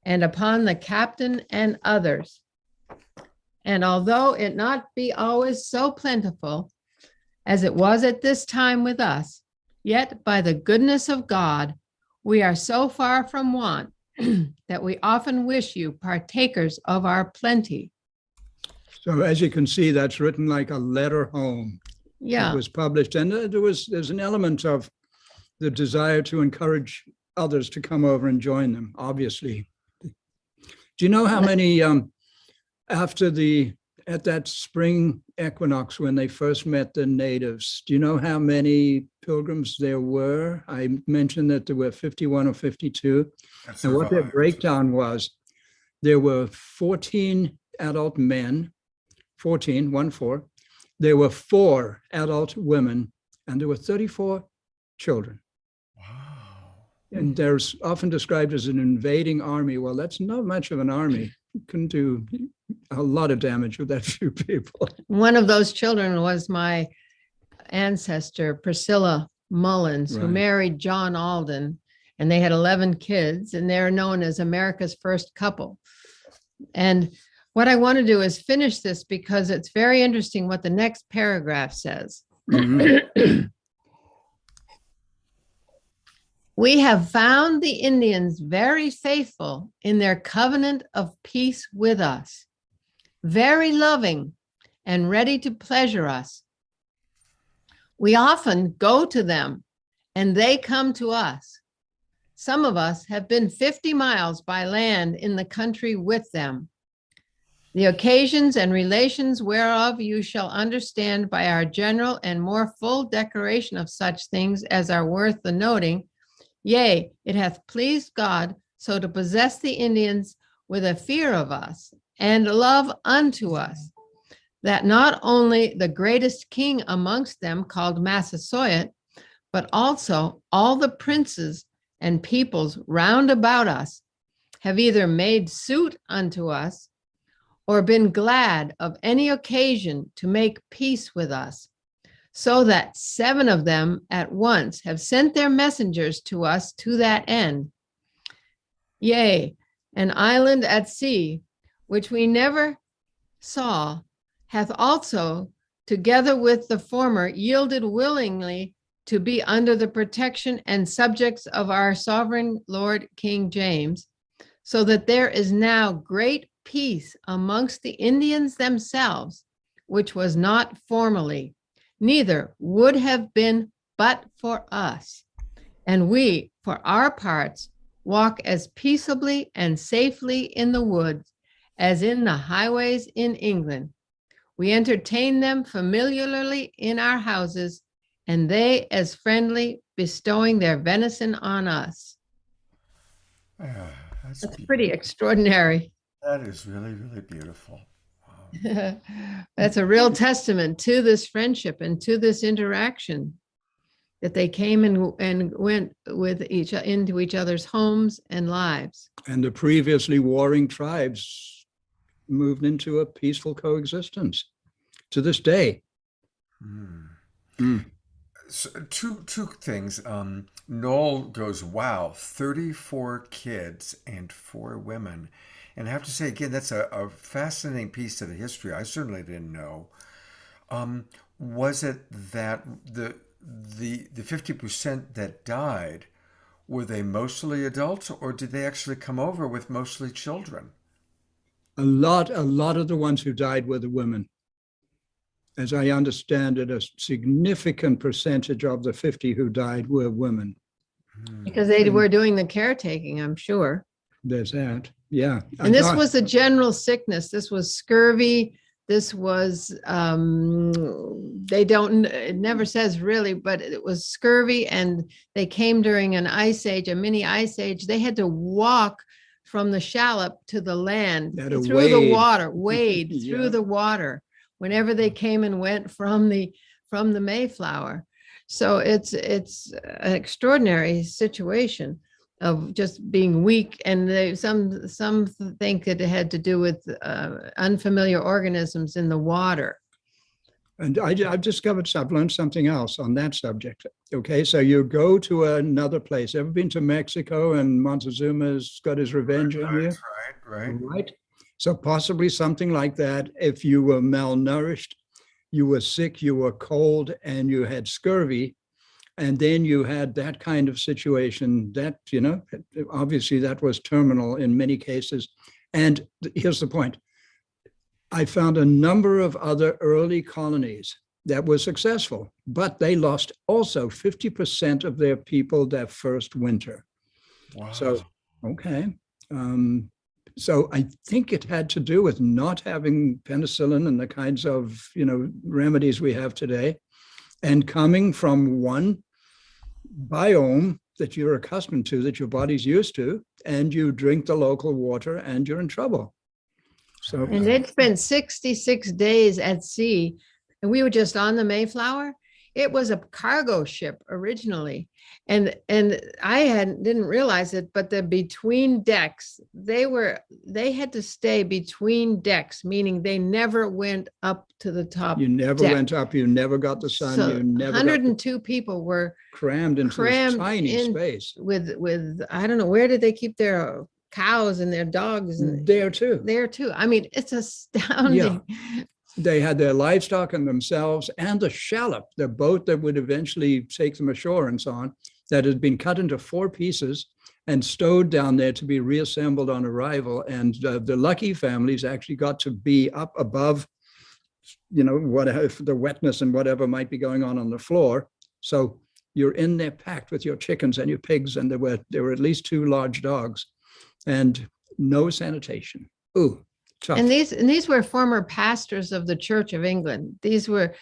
and upon the captain and others. And although it not be always so plentiful as it was at this time with us, yet by the goodness of God, we are so far from want that we often wish you partakers of our plenty. So as you can see, that's written like a letter home. Yeah. It was published, and there's an element of the desire to encourage others to come over and join them, obviously. Do you know how many, at that spring equinox when they first met the natives, do you know how many pilgrims there were? I mentioned that there were 51 or 52. And what their breakdown was, there were 14 adult men, 14, 1-4. There were 4 adult women, and there were 34 children. Wow. And there's often described as an invading army. Well, that's not much of an army. It can do a lot of damage with that few people. One of those children was my ancestor, Priscilla Mullins, who Right. married John Alden, and they had 11 kids, and they're known as America's first couple. And what I want to do is finish this because it's very interesting what the next paragraph says. Mhm. We have found the Indians very faithful in their covenant of peace with us, very loving and ready to pleasure us. We often go to them and they come to us. Some of us have been 50 miles by land in the country with them. The occasions and relations whereof you shall understand by our general and more full declaration of such things as are worth the noting. Yea, it hath pleased God so to possess the Indians with a fear of us and love unto us, that not only the greatest king amongst them called Massasoit, but also all the princes and peoples round about us have either made suit unto us or been glad of any occasion to make peace with us, so that 7 of them at once have sent their messengers to us to that end. Yea, an island at sea, which we never saw, hath also, together with the former, yielded willingly to be under the protection and subjects of our sovereign Lord King James, so that there is now great peace amongst the Indians themselves, which was not formerly, neither would have been but for us. And we, for our parts, walk as peaceably and safely in the woods as in the highways in England. We entertain them familiarly in our houses, and they as friendly, bestowing their venison on us. Yeah, That's pretty extraordinary. That is really, really beautiful. Wow. That's a real testament to this friendship and to this interaction, that they came and went with into each other's homes and lives. And the previously warring tribes moved into a peaceful coexistence to this day. So two things. Noel goes, wow, 34 kids and 4 women. And I have to say, again, that's a fascinating piece of the history. I certainly didn't know. Was it that the 50% that died, were they mostly adults, or did they actually come over with mostly children? A lot of the ones who died were the women. As I understand it, a significant percentage of the 50 who died were women. Because they were doing the caretaking, I'm sure. There's that. Yeah. And this was a general sickness. This was scurvy. This was, it never says really, but it was scurvy, and they came during an ice age, a mini ice age. They had to walk from the shallop to the land through the water, wade through the water whenever they came and went from the Mayflower. So it's an extraordinary situation of just being weak, and some think it had to do with unfamiliar organisms in the water. And I've discovered, I've learned something else on that subject. Okay, so you go to another place. Ever been to Mexico and Montezuma's got his revenge on you? Right. So possibly something like that. If you were malnourished, you were sick, you were cold, and you had scurvy, and then you had that kind of situation that, obviously that was terminal in many cases. And here's the point. I found a number of other early colonies that were successful, but they lost also 50% of their people that first winter. Wow. So, okay. So I think it had to do with not having penicillin and the kinds of, remedies we have today, and coming from one biome that you're accustomed to, that your body's used to, and you drink the local water and you're in trouble. So, and they'd spent 66 days at sea, and we were just on the Mayflower. It was a cargo ship originally, and I didn't realize it, but the between decks, they had to stay between decks, meaning they never went up to the top. You never deck. went up. You never got the sun. So you never 102 people were crammed into this tiny space. With I don't know, where did they keep their cows and their dogs? There too. I mean, it's astounding. Yeah. They had their livestock and themselves, and the shallop, the boat that would eventually take them ashore and so on, that had been cut into 4 pieces and stowed down there to be reassembled on arrival. And the lucky families actually got to be up above, whatever the wetness and whatever might be going on the floor. So you're in there packed with your chickens and your pigs, and there were at least 2 large dogs, and no sanitation. Ooh. Tough. And these were former pastors of the Church of England. These were,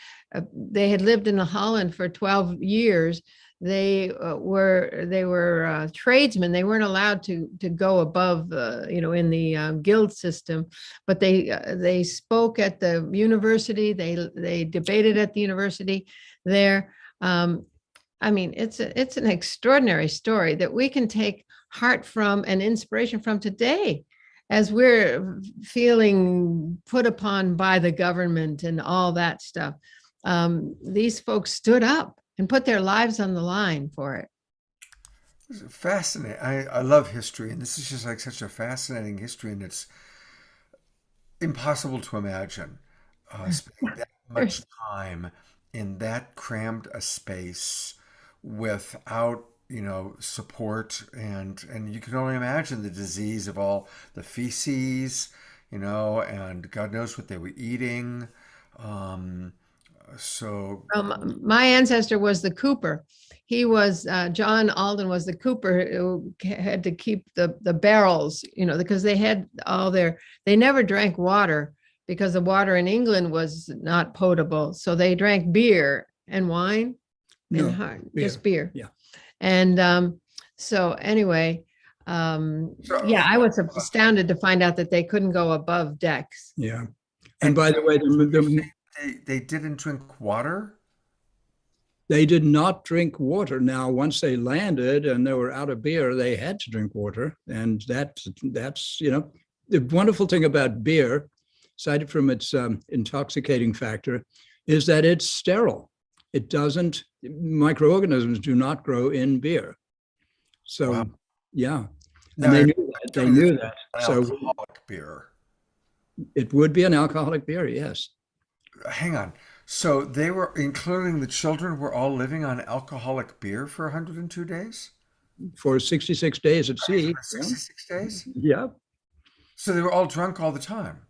they had lived in Holland for 12 years. They were tradesmen. They weren't allowed to go above, in the guild system. But they spoke at the university. They debated at the university there. I mean, it's an extraordinary story that we can take heart from and inspiration from today, as we're feeling put upon by the government and all that stuff. These folks stood up and put their lives on the line for it. Fascinating. I love history, and this is just like such a fascinating history, and it's impossible to imagine spending that much time in that crammed a space without support, and you can only imagine the disease of all the feces, and God knows what they were eating. My ancestor was the cooper. He was John Alden was the cooper who had to keep the barrels, because they had they never drank water because the water in England was not potable. So they drank beer and wine just beer. Yeah. And so anyway, I was astounded to find out that they couldn't go above decks. Yeah. And by the way, they didn't drink water? They did not drink water. Now, once they landed and they were out of beer, they had to drink water. And that's the wonderful thing about beer aside from its intoxicating factor, is that it's sterile. It doesn't, microorganisms do not grow in beer. So, Wow. yeah. Now, And they you're knew that. They doing this knew that. an So alcoholic beer. it would be an alcoholic beer, yes. Hang on. So they were, including the children, were all living on alcoholic beer for 102 days? For 66 days at sea. For 66 days? Yeah. So they were all drunk all the time.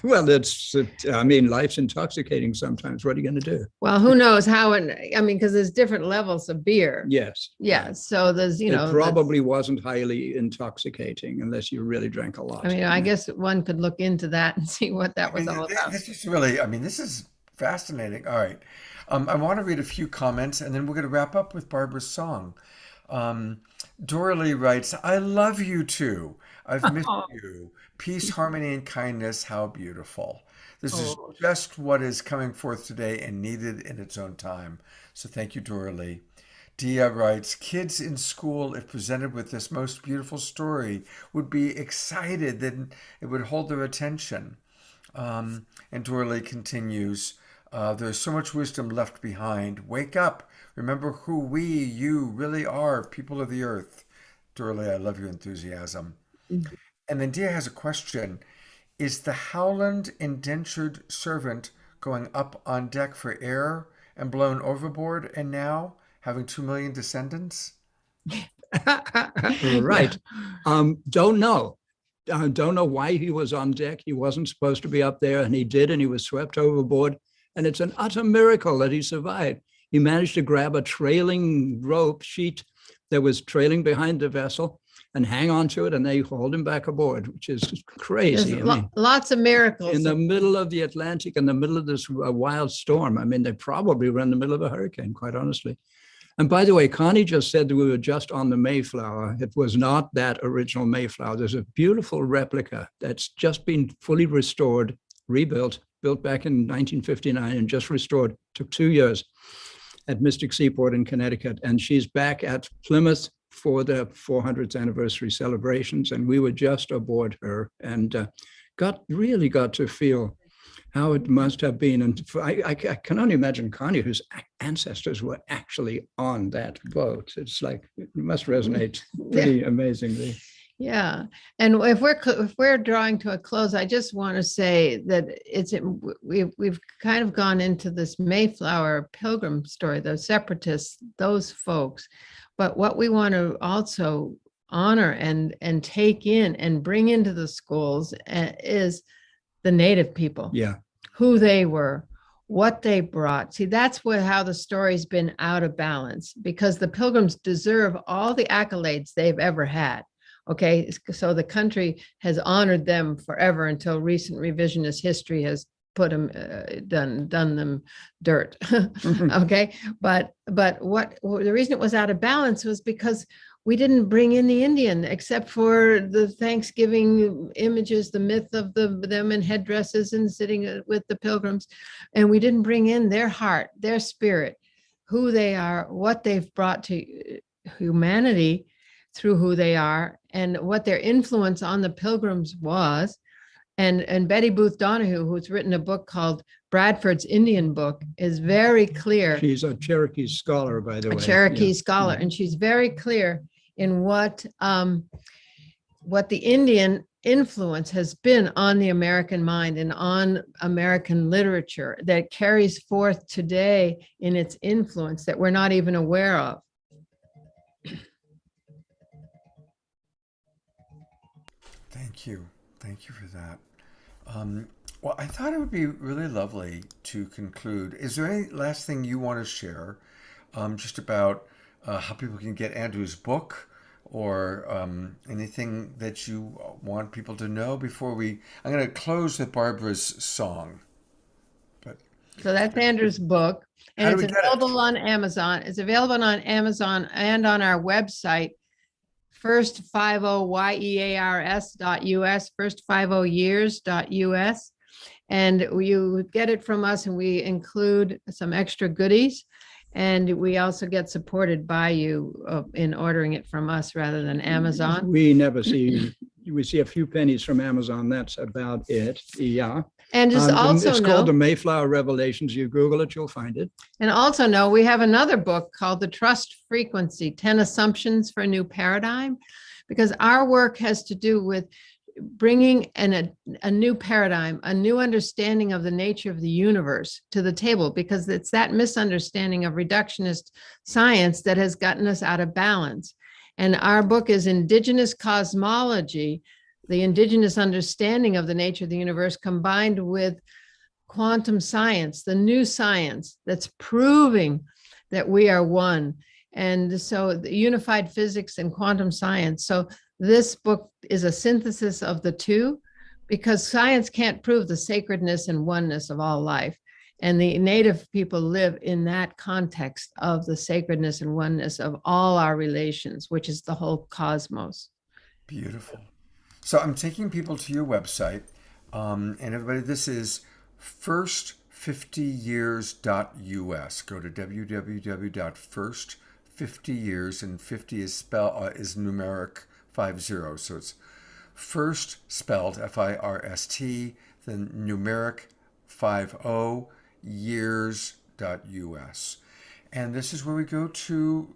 Well, life's intoxicating sometimes. What are you going to do? Well, who knows how, because there's different levels of beer. Yes. Yeah. So there's, It probably wasn't highly intoxicating unless you really drank a lot. I guess one could look into that and see what that was all about. This is really, this is fascinating. All right. I want to read a few comments and then we're going to wrap up with Barbara's song. Dora Lee writes, I love you too. I've missed you. Peace, harmony, and kindness. How beautiful. This is just what is coming forth today and needed in its own time. So thank you, Dora Lee. Dia writes, kids in school, if presented with this most beautiful story, would be excited that it would hold their attention. And Dora Lee continues, there's so much wisdom left behind. Wake up. Remember who you really are, people of the earth. Dora Lee, I love your enthusiasm. Mm-hmm. And then Dia has a question. Is the Howland indentured servant going up on deck for air and blown overboard and now having 2 million descendants? Right. Don't know. Don't know why he was on deck. He wasn't supposed to be up there, and he did, and he was swept overboard. And it's an utter miracle that he survived. He managed to grab a trailing rope sheet that was trailing behind the vessel and hang on to it, and they hauled him back aboard, which is crazy. Lots of miracles. In the middle of the Atlantic, in the middle of this wild storm. They probably were in the middle of a hurricane, quite honestly. And by the way, Connie just said that we were just on the Mayflower. It was not that original Mayflower. There's a beautiful replica that's just been fully restored, rebuilt, built back in 1959 and just restored. Took 2 years at Mystic Seaport in Connecticut. And she's back at Plymouth for the 400th anniversary celebrations. And we were just aboard her and really got to feel how it must have been. And I can only imagine Connie, whose ancestors were actually on that boat. It's like, it must resonate pretty amazingly. Yeah. And if we're drawing to a close, I just want to say that we've kind of gone into this Mayflower Pilgrim story, those separatists, those folks. But what we want to also honor and take in and bring into the schools is the Native people. Yeah. Who they were, what they brought. See, that's how the story's been out of balance, because the Pilgrims deserve all the accolades they've ever had. Okay, so the country has honored them forever until recent revisionist history has put them, done them dirt. Okay, but the reason it was out of balance was because we didn't bring in the Indian, except for the Thanksgiving images, the myth of them in headdresses and sitting with the Pilgrims, and we didn't bring in their heart, their spirit, who they are, what they've brought to humanity through who they are, and what their influence on the Pilgrims was. And Betty Booth Donahue, who's written a book called Bradford's Indian Book, is very clear. She's a Cherokee scholar, by the way. A Cherokee scholar, and she's very clear in what the Indian influence has been on the American mind and on American literature that carries forth today in its influence that we're not even aware of. Thank you for that. Well, I thought it would be really lovely to conclude. Is there any last thing you want to share just about how people can get Andrew's book, or anything that you want people to know before I'm going to close with Barbara's song. So that's Andrew's book, and it's available on Amazon. It's available on Amazon and on our website, first50years.us, first50years.us. And you get it from us, and we include some extra goodies. And we also get supported by you in ordering it from us rather than Amazon. We never see we see a few pennies from Amazon. That's about it. Yeah. And just also it's know, called the Mayflower Revelations. You Google it, you'll find it. and also know we have another book called The Trust Frequency, 10 Assumptions for a New Paradigm, because our work has to do with bringing a new paradigm, a new understanding of the nature of the universe to the table, because it's that misunderstanding of reductionist science that has gotten us out of balance. And our book is Indigenous Cosmology, the indigenous understanding of the nature of the universe combined with quantum science, the new science that's proving that we are one. And so the unified physics and quantum science. So this book is a synthesis of the two, because science can't prove the sacredness and oneness of all life. And the native people live in that context of the sacredness and oneness of all our relations, which is the whole cosmos. Beautiful. So I'm taking people to your website, and everybody, this is first50years.us. Go to www.first50years, and 50 is is numeric 50. So it's first spelled FIRST, then numeric 50 years.us. And this is where we go to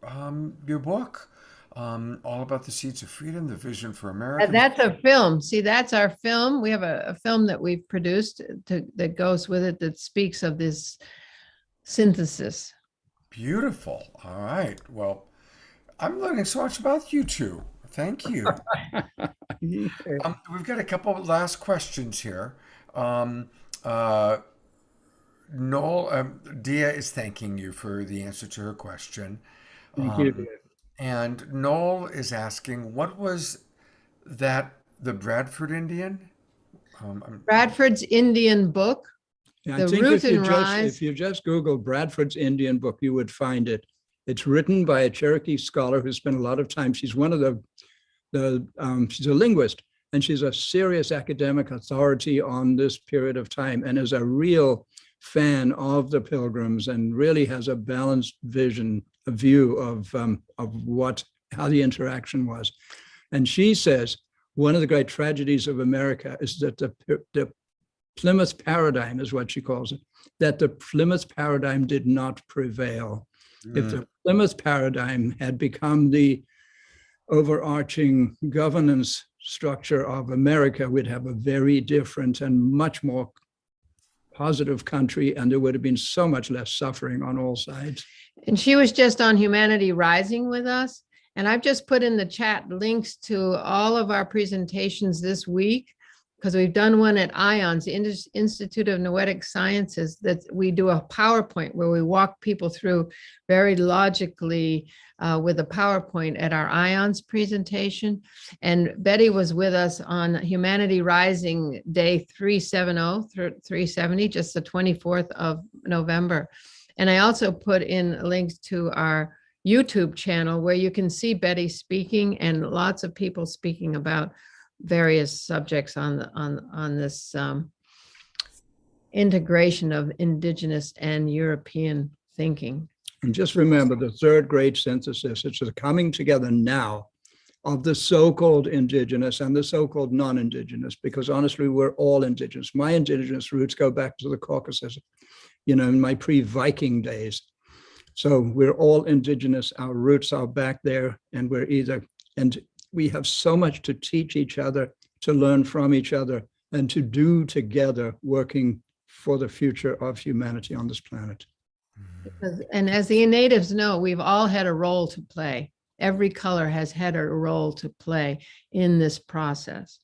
your book. All about the seeds of freedom, the vision for America. And that's a film. See, that's our film. We have a film that we've produced that goes with it, that speaks of this synthesis. Beautiful. All right. Well, I'm learning so much about you two. Thank you. We've got a couple of last questions here. Noel, Dia is thanking you for the answer to her question. Thank you. And Noel is asking, what was that, the Bradford Indian? Bradford's Indian book. Yeah, The I think Root if and Rise. if you just Google Bradford's Indian book, you would find it. It's written by a Cherokee scholar who spent a lot of time. She's one of she's a linguist, and she's a serious academic authority on this period of time, and is a real fan of the Pilgrims, and really has a balanced vision, a view of how the interaction was. And she says one of the great tragedies of America is that the Plymouth paradigm, is what she calls it, that the Plymouth paradigm did not prevail. If the Plymouth paradigm had become the overarching governance structure of America, we'd have a very different and much more positive country, and there would have been so much less suffering on all sides. And she was just on Humanity Rising with us. And I've just put in the chat links to all of our presentations this week, because we've done one at IONS, the Institute of Noetic Sciences, that we do a PowerPoint where we walk people through very logically with a PowerPoint at our IONS presentation. And Betty was with us on Humanity Rising Day 370, just the 24th of November. And I also put in links to our YouTube channel where you can see Betty speaking and lots of people speaking about various subjects on this integration of Indigenous and European thinking. And just remember the third great synthesis, it's the coming together now of the so-called Indigenous and the so-called non-Indigenous, because honestly, we're all Indigenous. My Indigenous roots go back to the Caucasus, in my pre-Viking days. So we're all Indigenous, our roots are back there, and we have so much to teach each other, to learn from each other, and to do together, working for the future of humanity on this planet. And as the natives know, we've all had a role to play. Every color has had a role to play in this process.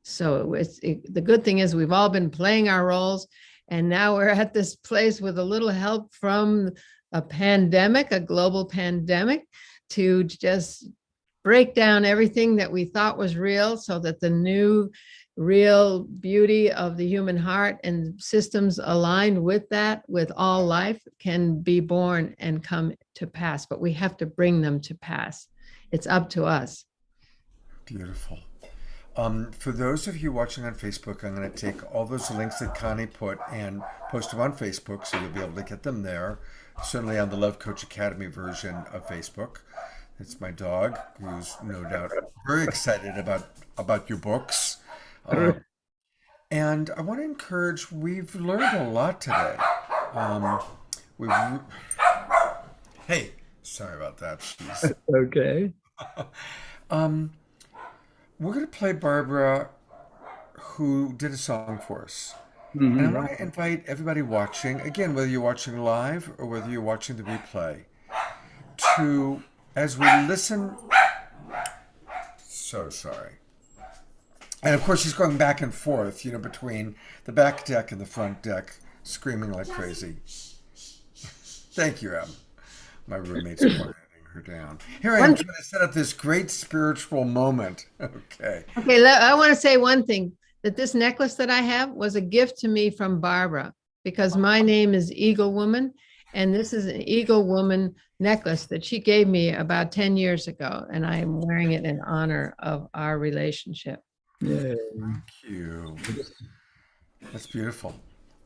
So the good thing is we've all been playing our roles, and now we're at this place with a little help from a pandemic, a global pandemic, to just break down everything that we thought was real, so that the new real beauty of the human heart and systems aligned with that, with all life, can be born and come to pass. But we have to bring them to pass. It's up to us. Beautiful. For those of you watching on Facebook, I'm going to take all those links that Connie put and post them on Facebook, so you'll be able to get them there. Certainly on the Love Coach Academy version of Facebook. It's my dog, who's no doubt very excited about your books. Um, and I want to encourage. We've learned a lot today. Um, we've Hey, sorry about that. She's. Okay. Um, we're gonna play Barbara, who did a song for us. And I Mhm. want to invite everybody watching, again, whether you're watching live or whether you're watching the replay, to, as we listen, so sorry. And of course, she's going back and forth, between the back deck and the front deck, screaming like crazy. Thank you, Em. My roommate's quieting her down. Here I am One trying to set up this great spiritual moment. Okay. Okay, I want to say one thing, that this necklace that I have was a gift to me from Barbara, because my name is Eagle Woman, and this is an Eagle Woman necklace that she gave me about 10 years ago, and I am wearing it in honor of our relationship. Yeah. Thank you. That's beautiful.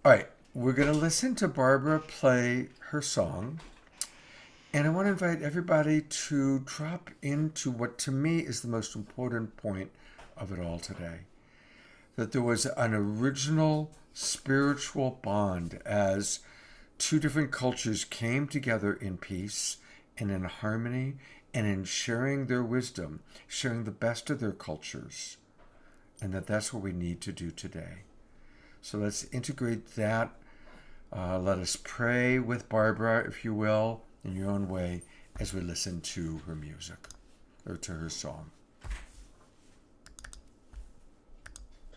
All right, we're going to listen to Barbara play her song. And I want to invite everybody to drop into what to me is the most important point of it all today. That there was an original spiritual bond as two different cultures came together in peace and in harmony and in sharing their wisdom, sharing the best of their cultures. And that's what we need to do today. So let's integrate that. Let us pray with Barbara, if you will, in your own way, as we listen to her music or to her song.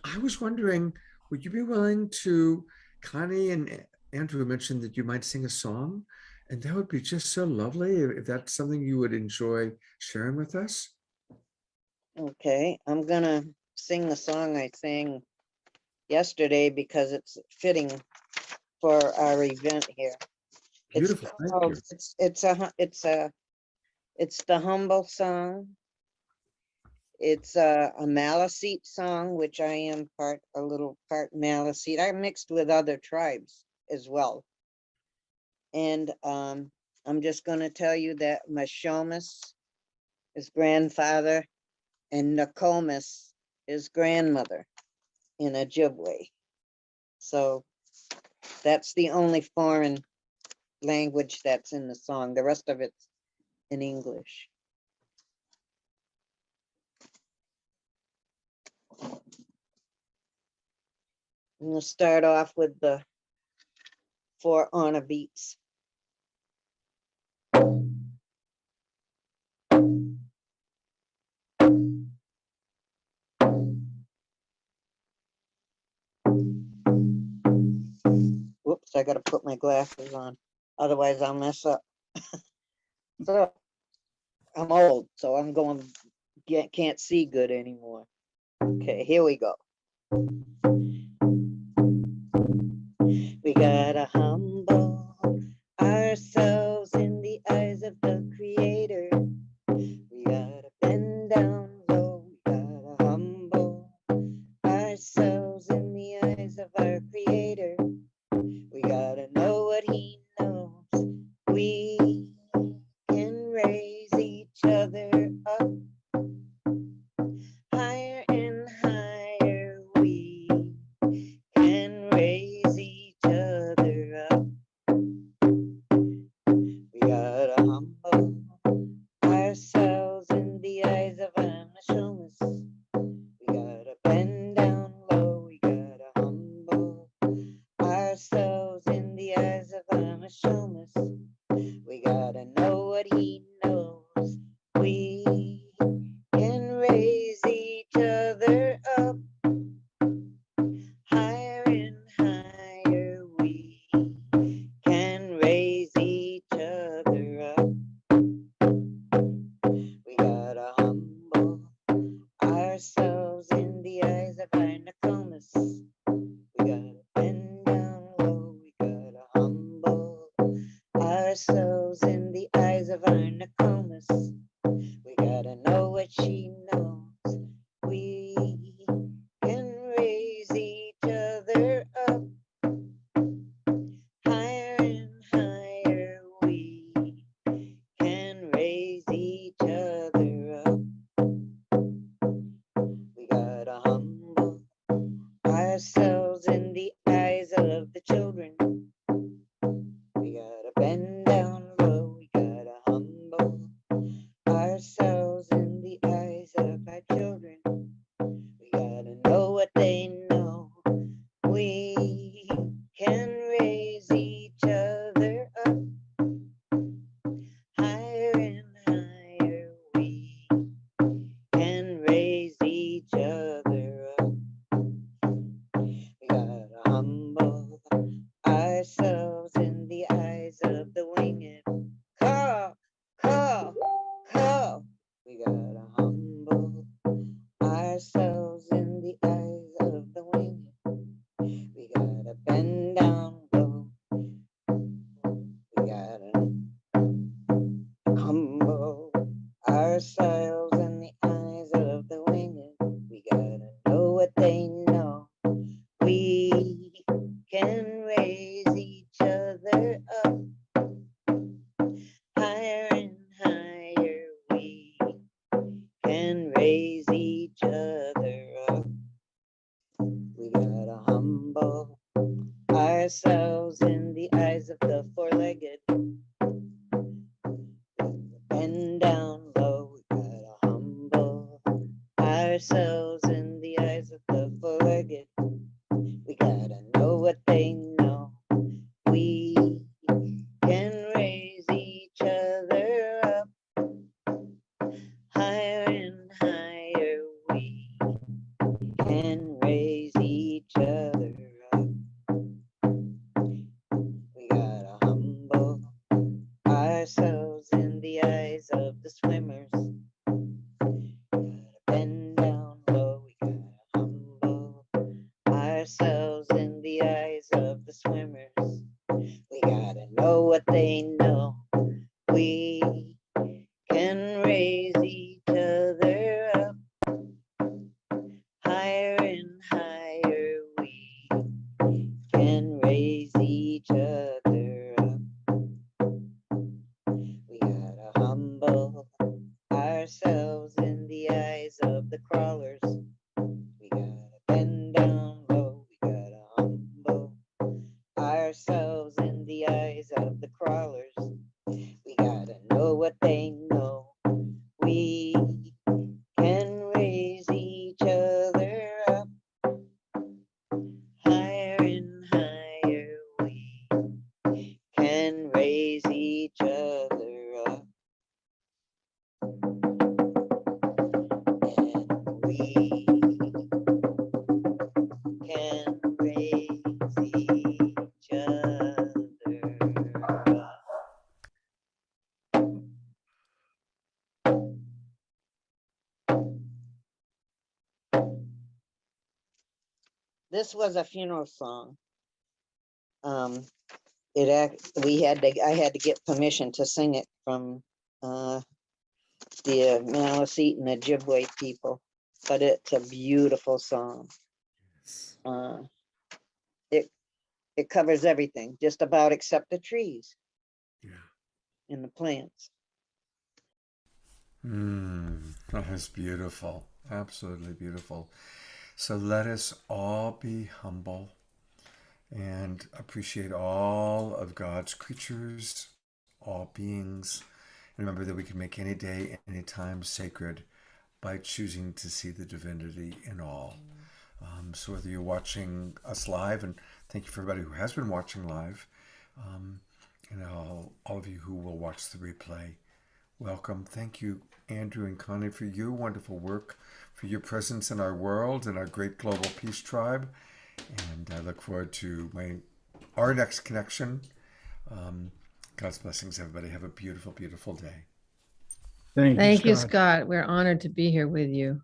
I was wondering, would you be willing to, Connie and Andrew mentioned that you might sing a song, and that would be just so lovely if that's something you would enjoy sharing with us. Okay, I'm gonna sing the song I sang yesterday because it's fitting for our event here. It's Beautiful, thank called, you. it's the Humble Song. It's a Maliseet song, which I am a little part Maliseet. I mixed with other tribes as well. And I'm just gonna tell you that Mashomas is grandfather and Nokomis is grandmother in Ojibwe. So that's the only foreign language that's in the song. The rest of it's in English. I'm gonna start off with the 4 honor beats. Whoops, I gotta put my glasses on, otherwise I'll mess up. So I'm old, so I'm going, can't see good anymore. Okay, here we go. We gotta humble ourselves in the eyes of the Creator. We gotta bend down low. We gotta humble ourselves in the eyes of our Creator. We gotta know what He knows. We can raise each other up higher and higher. We can raise each other up. We gotta humble ourselves in the eyes of our Mashomas. We gotta bend down low. We gotta humble ourselves in the eyes of our Mashomas. We gotta know what He knows. We can raise each other up higher and higher. We can raise each other up. We gotta humble ourselves in the eyes of our Nokomis. We gotta bend down low. We gotta humble ourselves in the eyes of our Nokomis. We gotta know what she knows. We can raise each other up higher and higher. We can raise each ourselves in the eyes of the children. We gotta bend down low, we gotta humble ourselves in the eyes of our children. We gotta know what they know. We can raise each other up higher and higher. We can raise each other up. We gotta humble ourselves in the eyes of the winged. Call, call, call. We gotta humble ourselves in the eyes of the winged. We gotta bend down low. We gotta humble ourselves in the eyes of the winged. We gotta know what they know. We can raise each other up higher and higher. We can raise each other up. We gotta humble ourselves in the eyes of the four-legged. Bend down low. We gotta humble ourselves in the eyes of the four-legged. We gotta know what they know. We can raise each other up higher and higher. We can raise each other up. We gotta humble ourselves in the eyes of the swimmers. Gotta bend down low. We gotta humble ourselves in the eyes of the swimmers. We gotta know what they know. We can raise each other up higher and higher. We can raise each other up. We gotta humble ourselves in the eyes of the crawlers. We gotta bend down low. We gotta humble ourselves in the eyes of the crawlers. We gotta know what they know. We can raise each other up higher and higher. We can raise each other up. And we can raise each other up. This was a funeral song. I had to get permission to sing it from the Maliseet and Ojibwe people, but it's a beautiful song. It covers everything, just about except the trees and the plants. That's beautiful. Absolutely beautiful. So let us all be humble and appreciate all of God's creatures, all beings. And remember that we can make any day, any time sacred by choosing to see the divinity in all. So whether you're watching us live, and thank you for everybody who has been watching live, and all of you who will watch the replay, welcome. Thank you, Andrew and Connie, for your wonderful work, for your presence in our world and our great global peace tribe. And I look forward to our next connection. God's blessings, everybody. Have a beautiful, beautiful day. Thank you, Scott. We're honored to be here with you.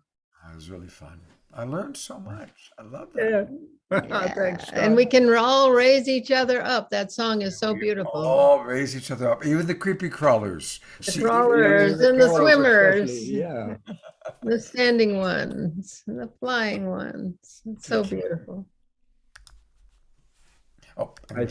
It was really fun. I learned so much. I love that. Yeah. Thanks, Scott. And we can all raise each other up. That song is so beautiful. All raise each other up, even the creepy crawlers. The crawlers and the swimmers. Yeah. The standing ones, the flying ones. It's so beautiful. Oh, I